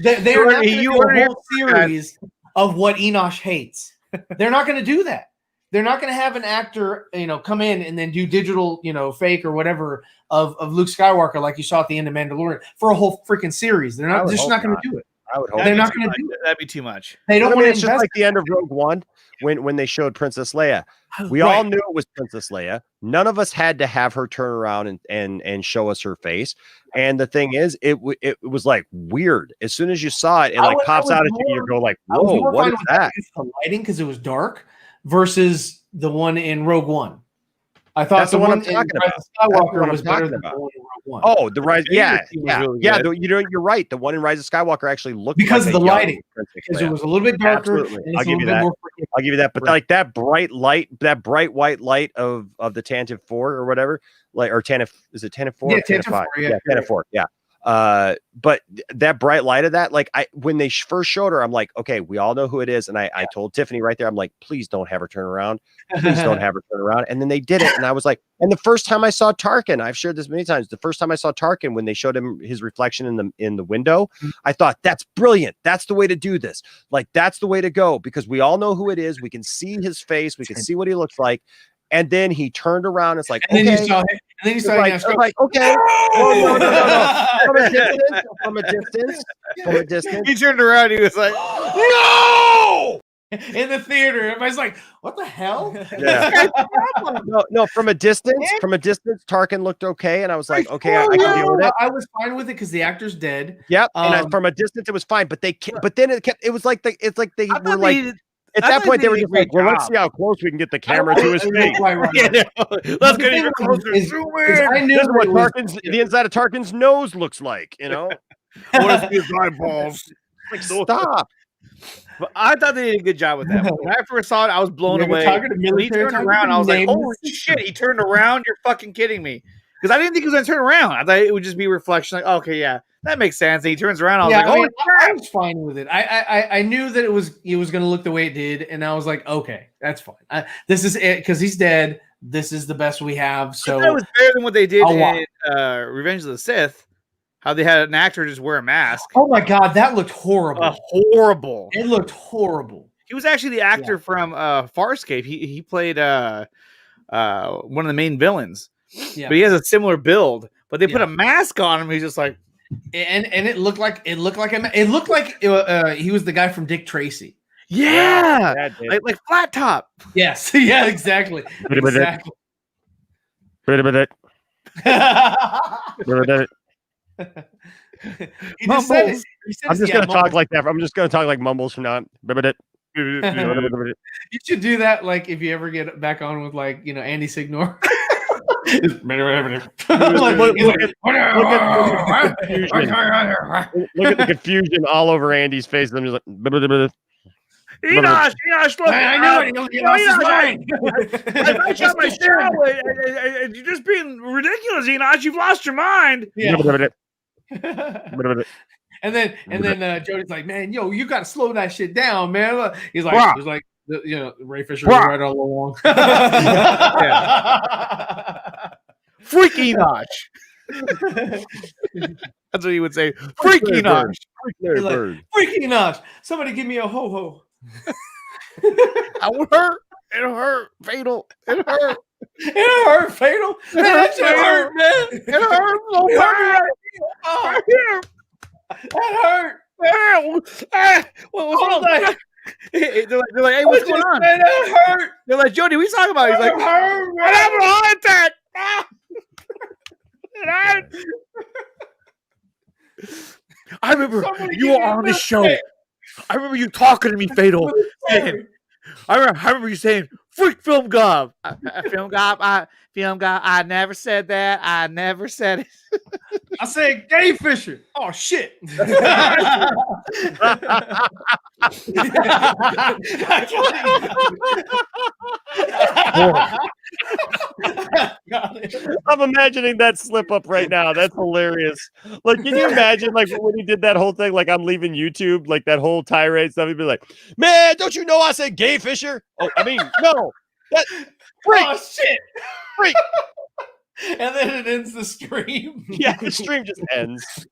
They're not going to do a whole series of what Enosh hates. They're not going to do that. They're not going to have an actor, come in and then do digital, fake or whatever of Luke Skywalker like you saw at the end of Mandalorian for a whole freaking series. They're not just not going to do it. I would hope they're not going to do it. That'd be too much. They don't want to. It's just like the end of Rogue One when they showed Princess Leia. We all knew it was Princess Leia. None of us had to have her turn around and show us her face. And the thing is, it was like weird. As soon as you saw it, it pops out at you. You go like, "Whoa, what is that?" The lighting because it was dark versus the one in Rogue One. I thought the one I'm talking about. Skywalker was better than the one in Rogue One. Oh, the Rise, you're right. The one in Rise of Skywalker actually looked because like of the lighting, because it was a little bit darker. Absolutely. I'll give you that. I'll give you that. But like that bright light, that bright white light of the Tantive 4 or whatever, or Tantive, is it Tantive 4? Yeah, Tantive 4. Yeah, Tantive 4. Yeah. But that bright light of that, like when they first showed her, I'm like, okay, we all know who it is. And I told Tiffany right there, I'm like, please don't have her turn around. Please don't have her turn around. And then they did it. And I was like, and the first time I saw Tarkin, I've shared this many times. The first time I saw Tarkin, when they showed him his reflection in the window, I thought that's brilliant. That's the way to do this. Like, that's the way to go, because we all know who it is. We can see his face. We can see what he looks like. And then he turned around. It's like, and okay. then you saw him. And then you saw him. Like, okay. No. From a distance. He turned around. He was like, no! In the theater, everybody's like, "What the hell?" Yeah. no. From a distance, Tarkin looked okay, and I was like, "Okay, I can deal with it." I was fine with it because the actor's dead. Yep. And from a distance, it was fine. But then it kept. It was like they were like. At that point, they were just like, "Well, let's see how close we can get the camera to his face." Let's get even closer. I knew what the inside of Tarkin's nose looks like. What is his eyeballs? Like, stop. But I thought they did a good job with that. When I first saw it, I was blown away. When he turned around, I was like, "Holy shit!" He turned around. You're fucking kidding me? Because I didn't think he was going to turn around. I thought it would just be reflection. Like, okay, yeah, that makes sense. And he turns around. I was like, "Holy crap!" I was fine with it. I knew that it was going to look the way it did, and I was like, "Okay, that's fine. This is it because he's dead. This is the best we have." So that was better than what they did in Revenge of the Sith. How they had an actor just wear a mask. Oh my god, that looked horrible. Horrible. It looked horrible. He was actually the actor from Farscape. He played one of the main villains. Yeah. But he has a similar build. But they put a mask on him. He's just like, and it looked like he was the guy from Dick Tracy. Yeah, like flat top. Yes, yeah, exactly. Exactly. He just said it. I'm just gonna talk like that. I'm just gonna talk like Mumbles from now on. You should do that, like if you ever get back on with like Andy Signor. Look at the confusion all over Andy's face. I'm just like, Enosh, look! I knew it. He lost his mind. I shot my show. You're just being ridiculous, Enosh. You've lost your mind. Yeah. And then Jody's like, man, you got to slow that shit down, man. He's like, Ray Fisher was right all along. Freak Enosh. That's what he would say. Freak Enosh. Freak Enosh. Somebody give me a ho-ho. It hurt. It hurt. Fatal. It hurt. It hurt, Fatal. That shit hurt, man. It hurt so bad. That hurt. What was that? They're like, hey, what's going on? Man, that hurt. They're like, Jody, what are you talking about? He's like, I'm having a heart attack. It hurt. I remember you were on the show. I remember you talking to me, Fatal. I remember you saying, "Freak Film Gob." Film Gob. I never said that. I never said it. I said Gay Fisher. Oh shit. I'm imagining that slip up right now. That's hilarious. Like, can you imagine like when he did that whole thing? Like, I'm leaving YouTube, like that whole tirade stuff. He'd be like, "Man, don't you know I said Gay Fisher?" Oh, I mean, no. That freak. Oh shit. Freak. And then it ends the stream. Yeah, the stream just ends.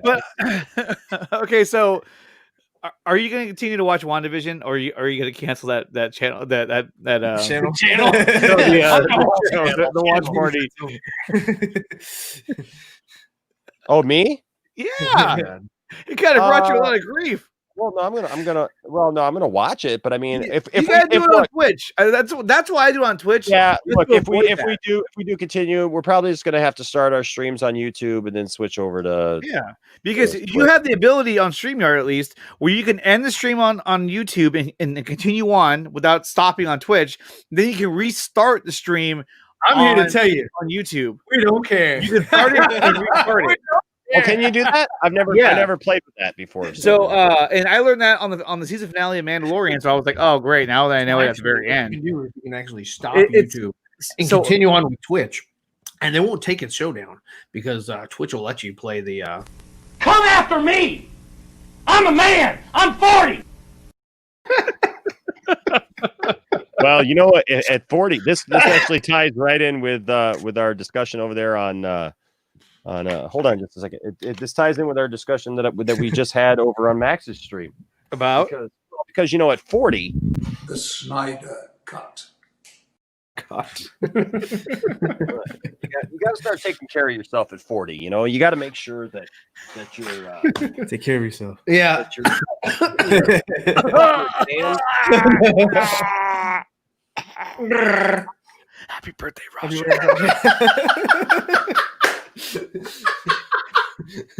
But okay, so are you going to continue to watch WandaVision, or are you going to cancel that channel? That channel? The watch party. Oh, me? Yeah. It kind of brought you a lot of grief. Well, no, I'm gonna watch it, but I mean, if you gotta do it on Twitch, that's why I do it on Twitch. Yeah, look, if we do continue, we're probably just gonna have to start our streams on YouTube and then switch over to because you have the ability on StreamYard at least where you can end the stream on YouTube and continue on without stopping on Twitch. Then you can restart the stream. I'm here to tell you on YouTube, we don't care. You can start it and restart it. Oh, can you do that? I never played with that before. So and I learned that on the season finale of Mandalorian. So I was like, oh great, now that I know it at the very end. You can actually stop YouTube and continue on with Twitch. And they won't take its show down because Twitch will let you play the Come after me! I'm a man! I'm 40! Well, you know what? At 40, this actually ties right in with our discussion over there on hold on just a second. This ties in with our discussion that we just had over on Max's stream about because at 40, the Snyder cut. You got to start taking care of yourself at 40. You got to make sure that you're take care of yourself. Yeah. Happy birthday, Russia.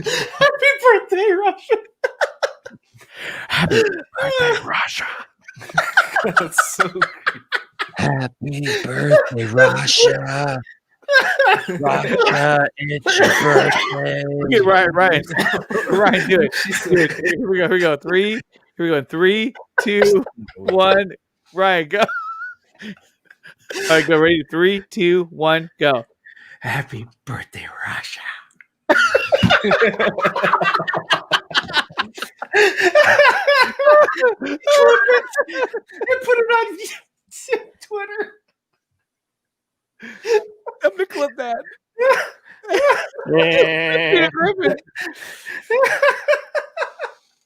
Happy birthday, Russia. Happy birthday, Russia. That's so good. Happy birthday, Russia. Russia, it's your birthday. Okay, Ryan, do it. Here we go. Here we go. 3, 2, 1. Ryan, go. All right, go. Ready? 3, 2, 1, go. Happy birthday, Russia. Put it on Twitter. I'm gonna clip that.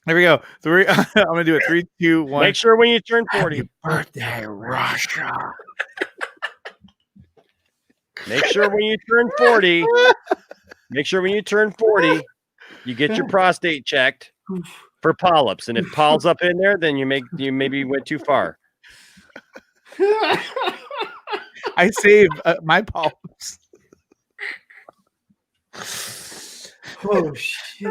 There we go. 3. I'm gonna do it. 3, 2, 1. Make sure when you turn 40. Happy birthday, Russia. Make sure when you turn 40. Make sure when you turn 40, you get your prostate checked for polyps, and if polyps up in there, then you maybe went too far. I save my palms. Oh shit!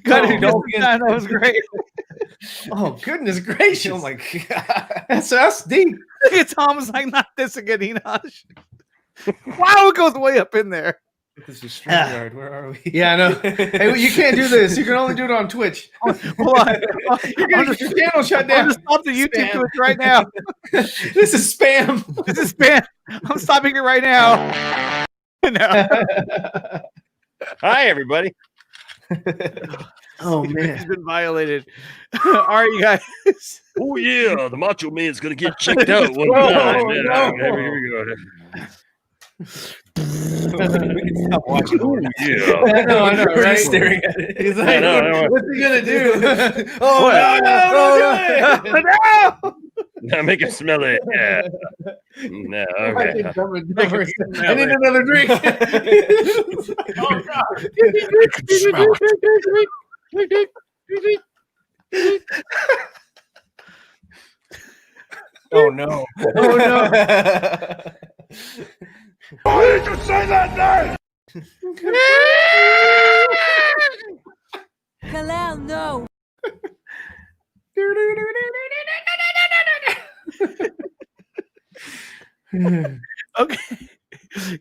Got Oh, it. That was great. Oh goodness gracious! Oh my god, that's deep. Look at Tom's like, not this again, Enosh. Wow, it goes way up in there. This is StreamYard. Where are we? Yeah, I know. Hey, well, you can't do this. You can only do it on Twitch. Hold on. You're gonna get your channel shut down. I'm just stop the YouTube Twitch right now. This is spam. This is spam. I'm stopping it right now. No. Hi, everybody. Oh man, He's been violated. All right, you guys. Oh yeah, the Macho Man's gonna get checked out one time. Here we go. we can stop watching. Oh yeah. I know, right? Staring at it. He's like, know. what's he gonna do? No! Now make it smell it. Yeah. No, okay. I need another drink. Oh God. Oh no. Oh no. Why did you say that name? Kalal, no. Okay.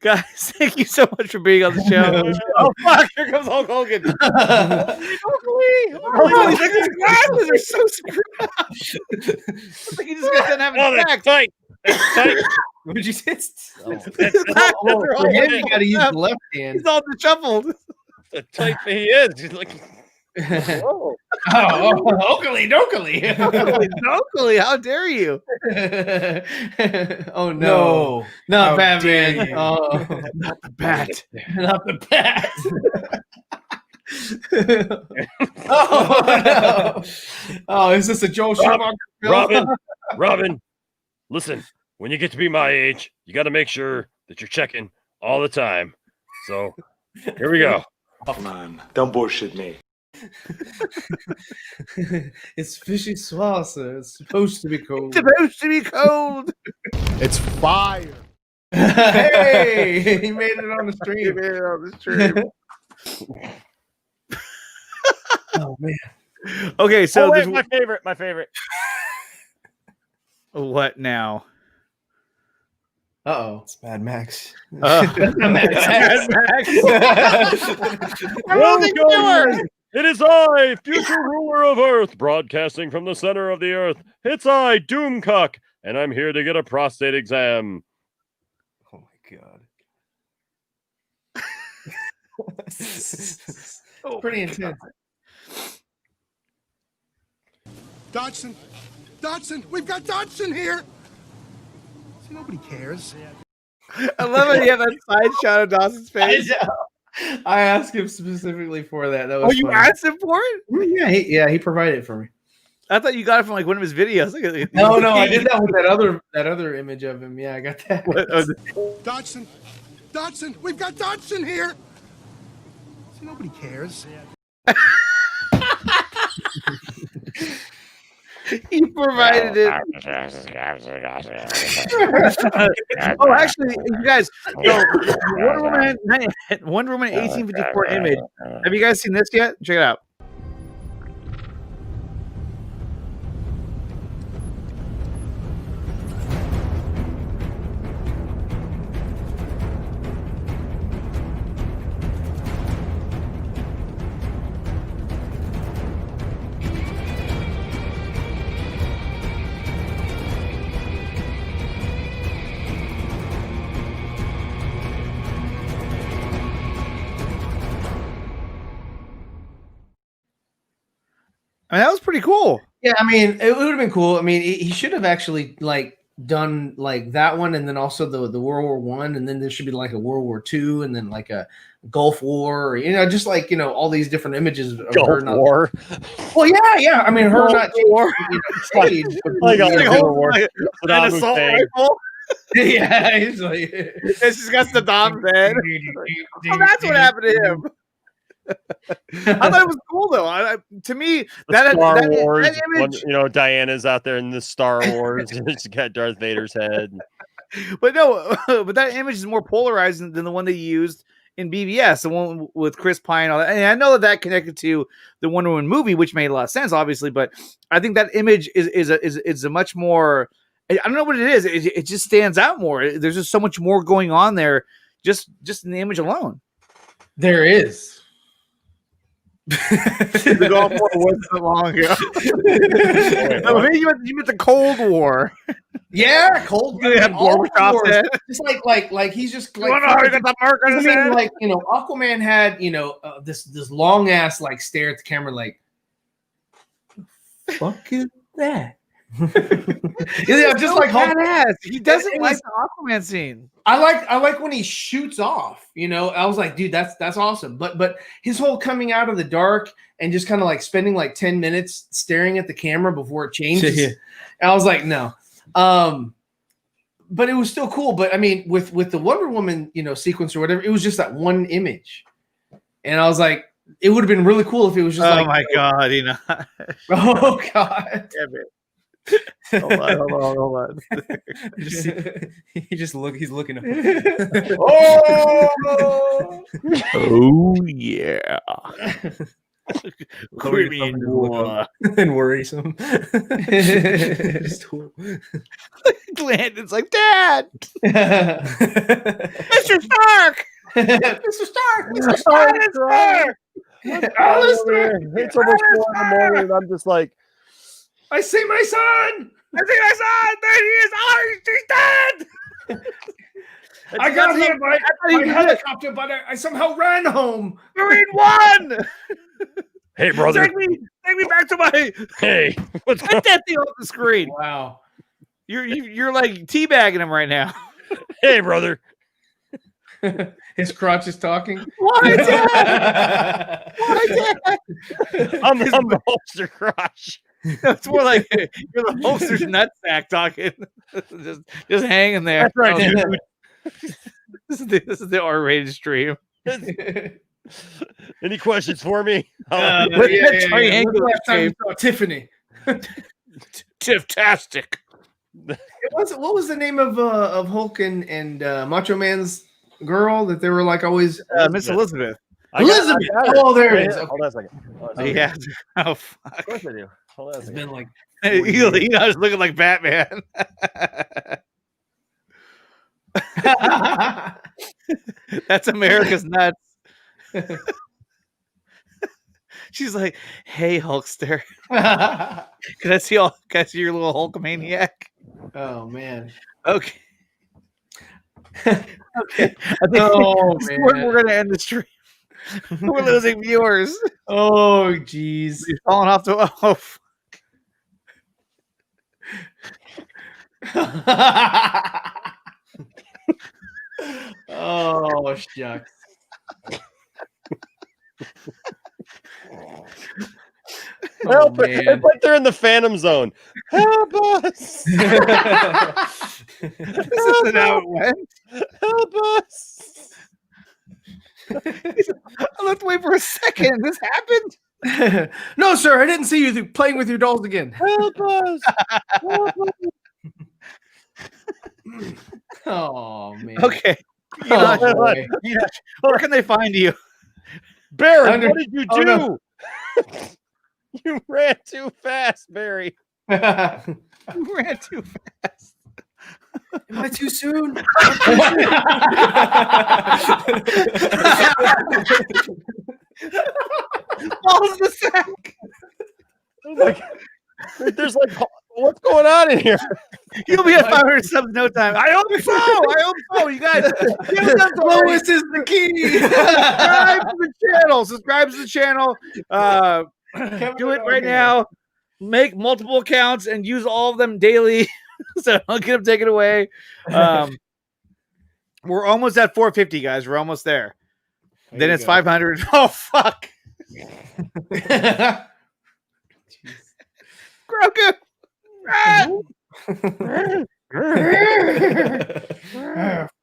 Guys, thank you so much for being on the show. Oh fuck, here comes Hulk Hogan. Holy, his glasses are so screwed up. It's like he just got done having sex. Tight. Tight. What did you say? His glasses are all For him, you messed gotta use up. the left hand. He's all disheveled. The type he is. He's like, Oh, Oakley, Dokley. Locally, how dare you? Oh no, not How Batman. dare you. Oh, Not the bat. not the bat. Oh no! Oh, is this a Joel Schumacher film? Robin, listen, when you get to be my age, you got to make sure that you're checking all the time. So here we go. Come on, don't bullshit me. It's fishy saucer. It's supposed to be cold. It's supposed to be cold. It's fire. Hey, he made it on the stream. Oh man. Okay, so wait, there's my favorite. what now? Uh-oh. It's Mad Max. Welcome. It is I, future ruler of Earth, broadcasting from the center of the Earth. It's I, Doomcock, and I'm here to get a prostate exam. Oh my god. Pretty intense. Dodson, we've got Dodson here. See, nobody cares. I love how you have that side shot of Dawson's face. I asked him specifically for that. That was Oh, you funny. asked him for it? Yeah, he provided it for me. I thought you got it from like one of his videos. No, I did that with that other image of him. Yeah, I got that. Dodson, we've got Dodson here. See, nobody cares. He provided it. Oh, actually, you guys, Wonder Woman 1854 image. Have you guys seen this yet? Check it out. I mean, that was pretty cool. Yeah, I mean, it would have been cool. I mean, he should have actually like done like that one, and then also the World War One, and then there should be like a World War Two, and then like a Gulf War, or, just like all these different images of Gulf her not. War. Well, yeah. I mean, her Gulf not War. stage, Like a Gulf War. An assault rifle. yeah, he's like, It's just got Saddam's head. Oh, that's what happened to him. I thought it was cool though. To me, that Wars, that image. Diana's out there in the Star Wars. She's got Darth Vader's head. But no, but that image is more polarizing than the one they used in BVS, the one with Chris Pine and all that. And I know that connected to the Wonder Woman movie, which made a lot of sense, obviously. But I think that image is a much more. I don't know what it is. It just stands out more. There's just so much more going on there, just in the image alone. There is. The Gulf War wasn't so long ago. No, maybe you meant the Cold War. Yeah, Cold War. Just like he's just like. Like Aquaman had this long ass like stare at the camera like. Fuck is that? Yeah, just like badass. He doesn't like the Aquaman scene. I like when he shoots off. I was like, dude, that's awesome. But his whole coming out of the dark and just kind of like spending like 10 minutes staring at the camera before it changes. Yeah. I was like, no. But it was still cool. But I mean, with the Wonder Woman, sequence or whatever, it was just that one image, and I was like, it would have been really cool if it was just oh my god, oh god. Damn it. Hold on. He's looking up. Oh yeah. And worrisome. Landon's like, Dad. Mr. Stark. Mr. Stark. Mr. Stark. It's almost 4 in the morning, and I'm just like, I see my son. There he is. Oh, he's dead. I got hit by my helicopter, but I somehow ran home. Marine 1. Hey, brother. Take me back to my. Hey, put that thing off the screen. Wow. You're like teabagging him right now. Hey, brother. His crotch is talking. Why, Dad? Why, Dad? I'm the holster crotch. It's more like you're the holster's nutsack talking. just hanging there. That's right, dude. This is the R-rated stream. Any questions for me? Last time you saw Tiffany. Tiftastic. What was the name of Hulk and Macho Man's girl that they were like always Miss Elizabeth. Elizabeth. Oh, there it is. Okay. Hold on a second. Yeah. Oh, fuck. Of course I do. Hold on a second. It's been like just looking like Batman. That's America's nuts. She's like, "Hey, Hulkster, can I see your little Hulkamaniac?" Oh man. Okay. Okay. I think we're gonna end the stream. We're losing viewers. Oh, geez. He's falling off the. Oh. Oh, shucks. Help! It's like they're in the Phantom Zone. Help us! This isn't how it went. Help us! I left away for a second. This happened. No, sir. I didn't see you playing with your dolls again. Help us! Help us! Oh man. Okay. Where can they find you? Barry, what did you do? Oh, no. You ran too fast, Barry. You ran too fast. Am I too soon? Balls the sack. There's like, what's going on in here? You'll be at 500 subs in no time. I hope so. You guys, Lois is the key. Subscribe to the channel. Do it right now. Make multiple accounts and use all of them daily. So I'll get them taken away. We're almost at 450, guys. We're almost there. Then it's 500. Oh, fuck. Grogu.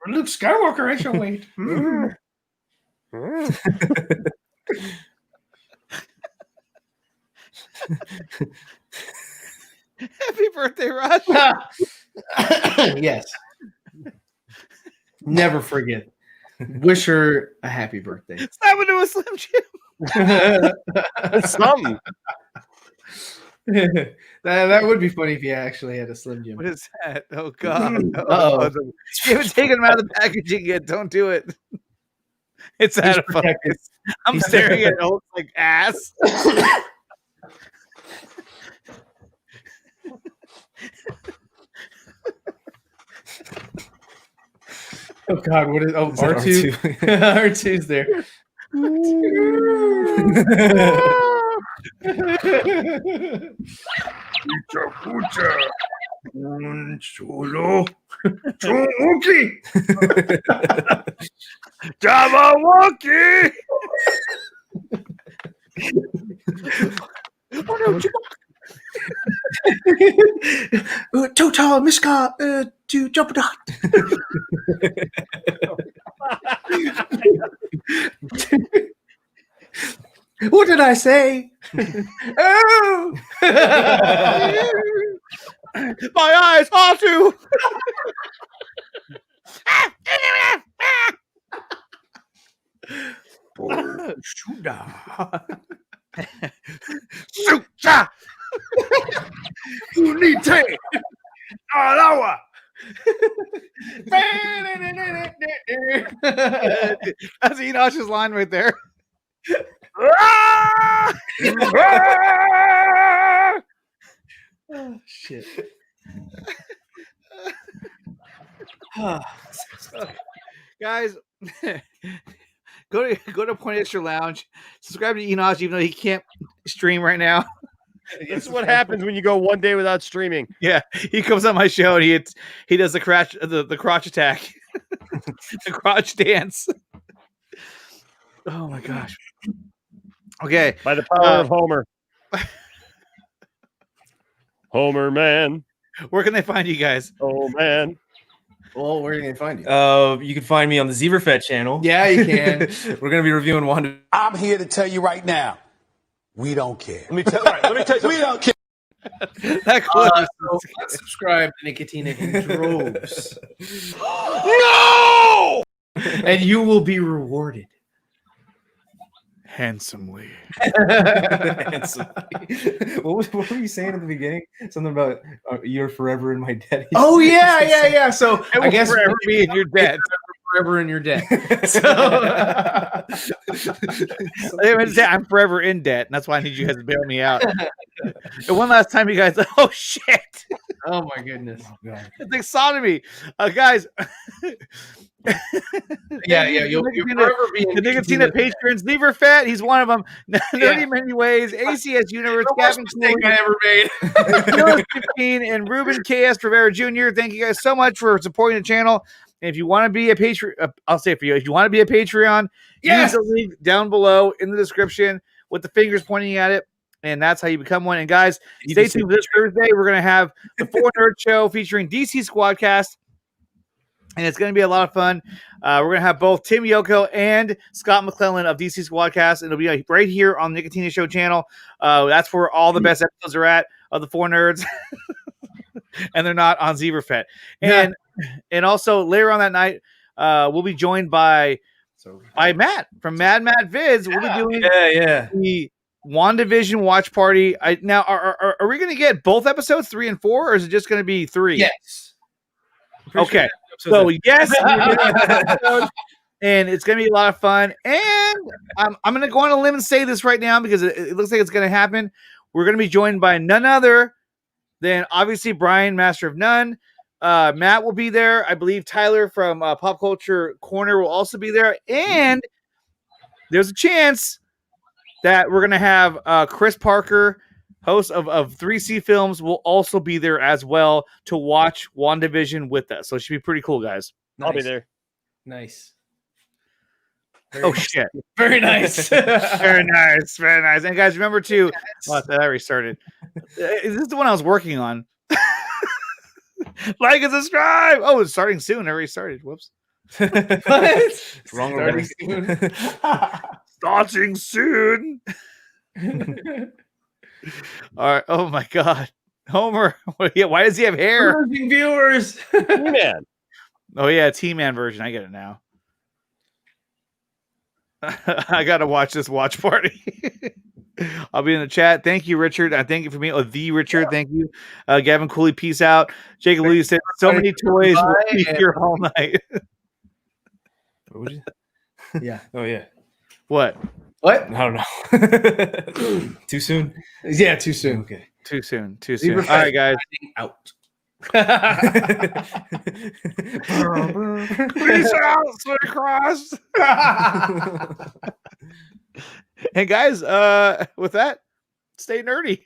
Luke Skywalker, I shall wait. Happy birthday, Rush. Yes. Never forget. Wish her a happy birthday. Stop into a Slim Jim. Something. that would be funny if you actually had a Slim Jim. What is that? Oh God! Uh-oh. You haven't taken them out of the packaging yet. Don't do it. It's out of focus. I'm staring at it. It looks like ass. Oh God! What is? Oh, Is that R2. R2's there. Solo. Chumuki. Jabberwocky. Total Miska to jump dot. What did I say? Oh, my eyes, R2. Shoot! Unite. Alawa. That's Enosh's line right there. Oh, shit. Guys, go to Point Extra Lounge. Subscribe to Enosh, even though he can't stream right now. This is what happens when you go one day without streaming. Yeah, he comes on my show and he does the crotch attack, the crotch dance. Oh my gosh. Okay, By the power of Homer. Homer man. Where can they find you guys? Oh man. Well, where can they find you? You can find me on the Zeverfet channel. Yeah, you can. We're gonna be reviewing Wanda. I'm here to tell you right now, we don't care. Let me tell you, We don't care. That close. So let's subscribe to Nicotina in droves. No! And you will be rewarded. Handsomely. What were you saying at the beginning? Something about you're forever in my debt. Oh yeah. So I guess forever be in your debt. Forever in your debt. So I'm forever in debt, and that's why I need you guys to bail me out. And one last time, you guys. Oh shit! Oh my goodness. Oh, God. It's like sodomy, guys. Yeah. You'll forever be in the Nicotina patrons. Lever Fat, he's one of them. Nerdy Many Ways, ACS Universe, Gavin mistake I ever made. 15, and Ruben KS Rivera Jr. Thank you guys so much for supporting the channel. And if you want to be a Patreon, I'll say it for you. If you want to be a Patreon, use the link down below in the description with the fingers pointing at it. And that's how you become one. And guys, stay tuned this Thursday. We're going to have the 4 Nerd Show featuring DC Squadcast. And it's going to be a lot of fun. We're going to have both Tim Yoko and Scott McClellan of DC Squadcast. And it'll be right here on the Nicotina Show channel. That's where all the best episodes are at of the 4 Nerds. And they're not on Zeverfet. And also later on that night, we'll be joined by Matt from Mad Vids. We'll be doing the WandaVision watch party. Now, are we going to get both episodes 3 and 4, or is it just going to be 3? Yes. Okay. So yes, and it's going to be a lot of fun. And I'm going to go on a limb and say this right now because it looks like it's going to happen. We're going to be joined by none other than obviously Brian, Master of None. Matt will be there. I believe Tyler from Pop Culture Corner will also be there. And there's a chance that we're going to have Chris Parker, host of 3C Films, will also be there as well to watch WandaVision with us. So it should be pretty cool, guys. Nice. I'll be there. Nice. Shit. Very nice. Very nice. Very nice. And guys, remember to that already started. Is this the one I was working on? Like and subscribe. Oh, it's starting soon. Already started. Whoops. What? It's wrong already. Starting soon. All right. Oh my God, Homer. Why does he have hair? Emerging viewers. Man. Oh yeah, T-Man version. I get it now. I gotta watch this watch party. I'll be in the chat. Thank you, Richard. Thank you for me. Oh, the Richard. Yeah. Thank you, Gavin Cooley. Peace out. Jacob Lee said, "So many toys. We'll be here all night." What would you? Yeah. Oh yeah. What? What? I don't know. Too soon? Yeah, too soon. Okay. Too soon. Too soon. All right, guys. Out. Peace out, Cross. And guys, with that, stay nerdy.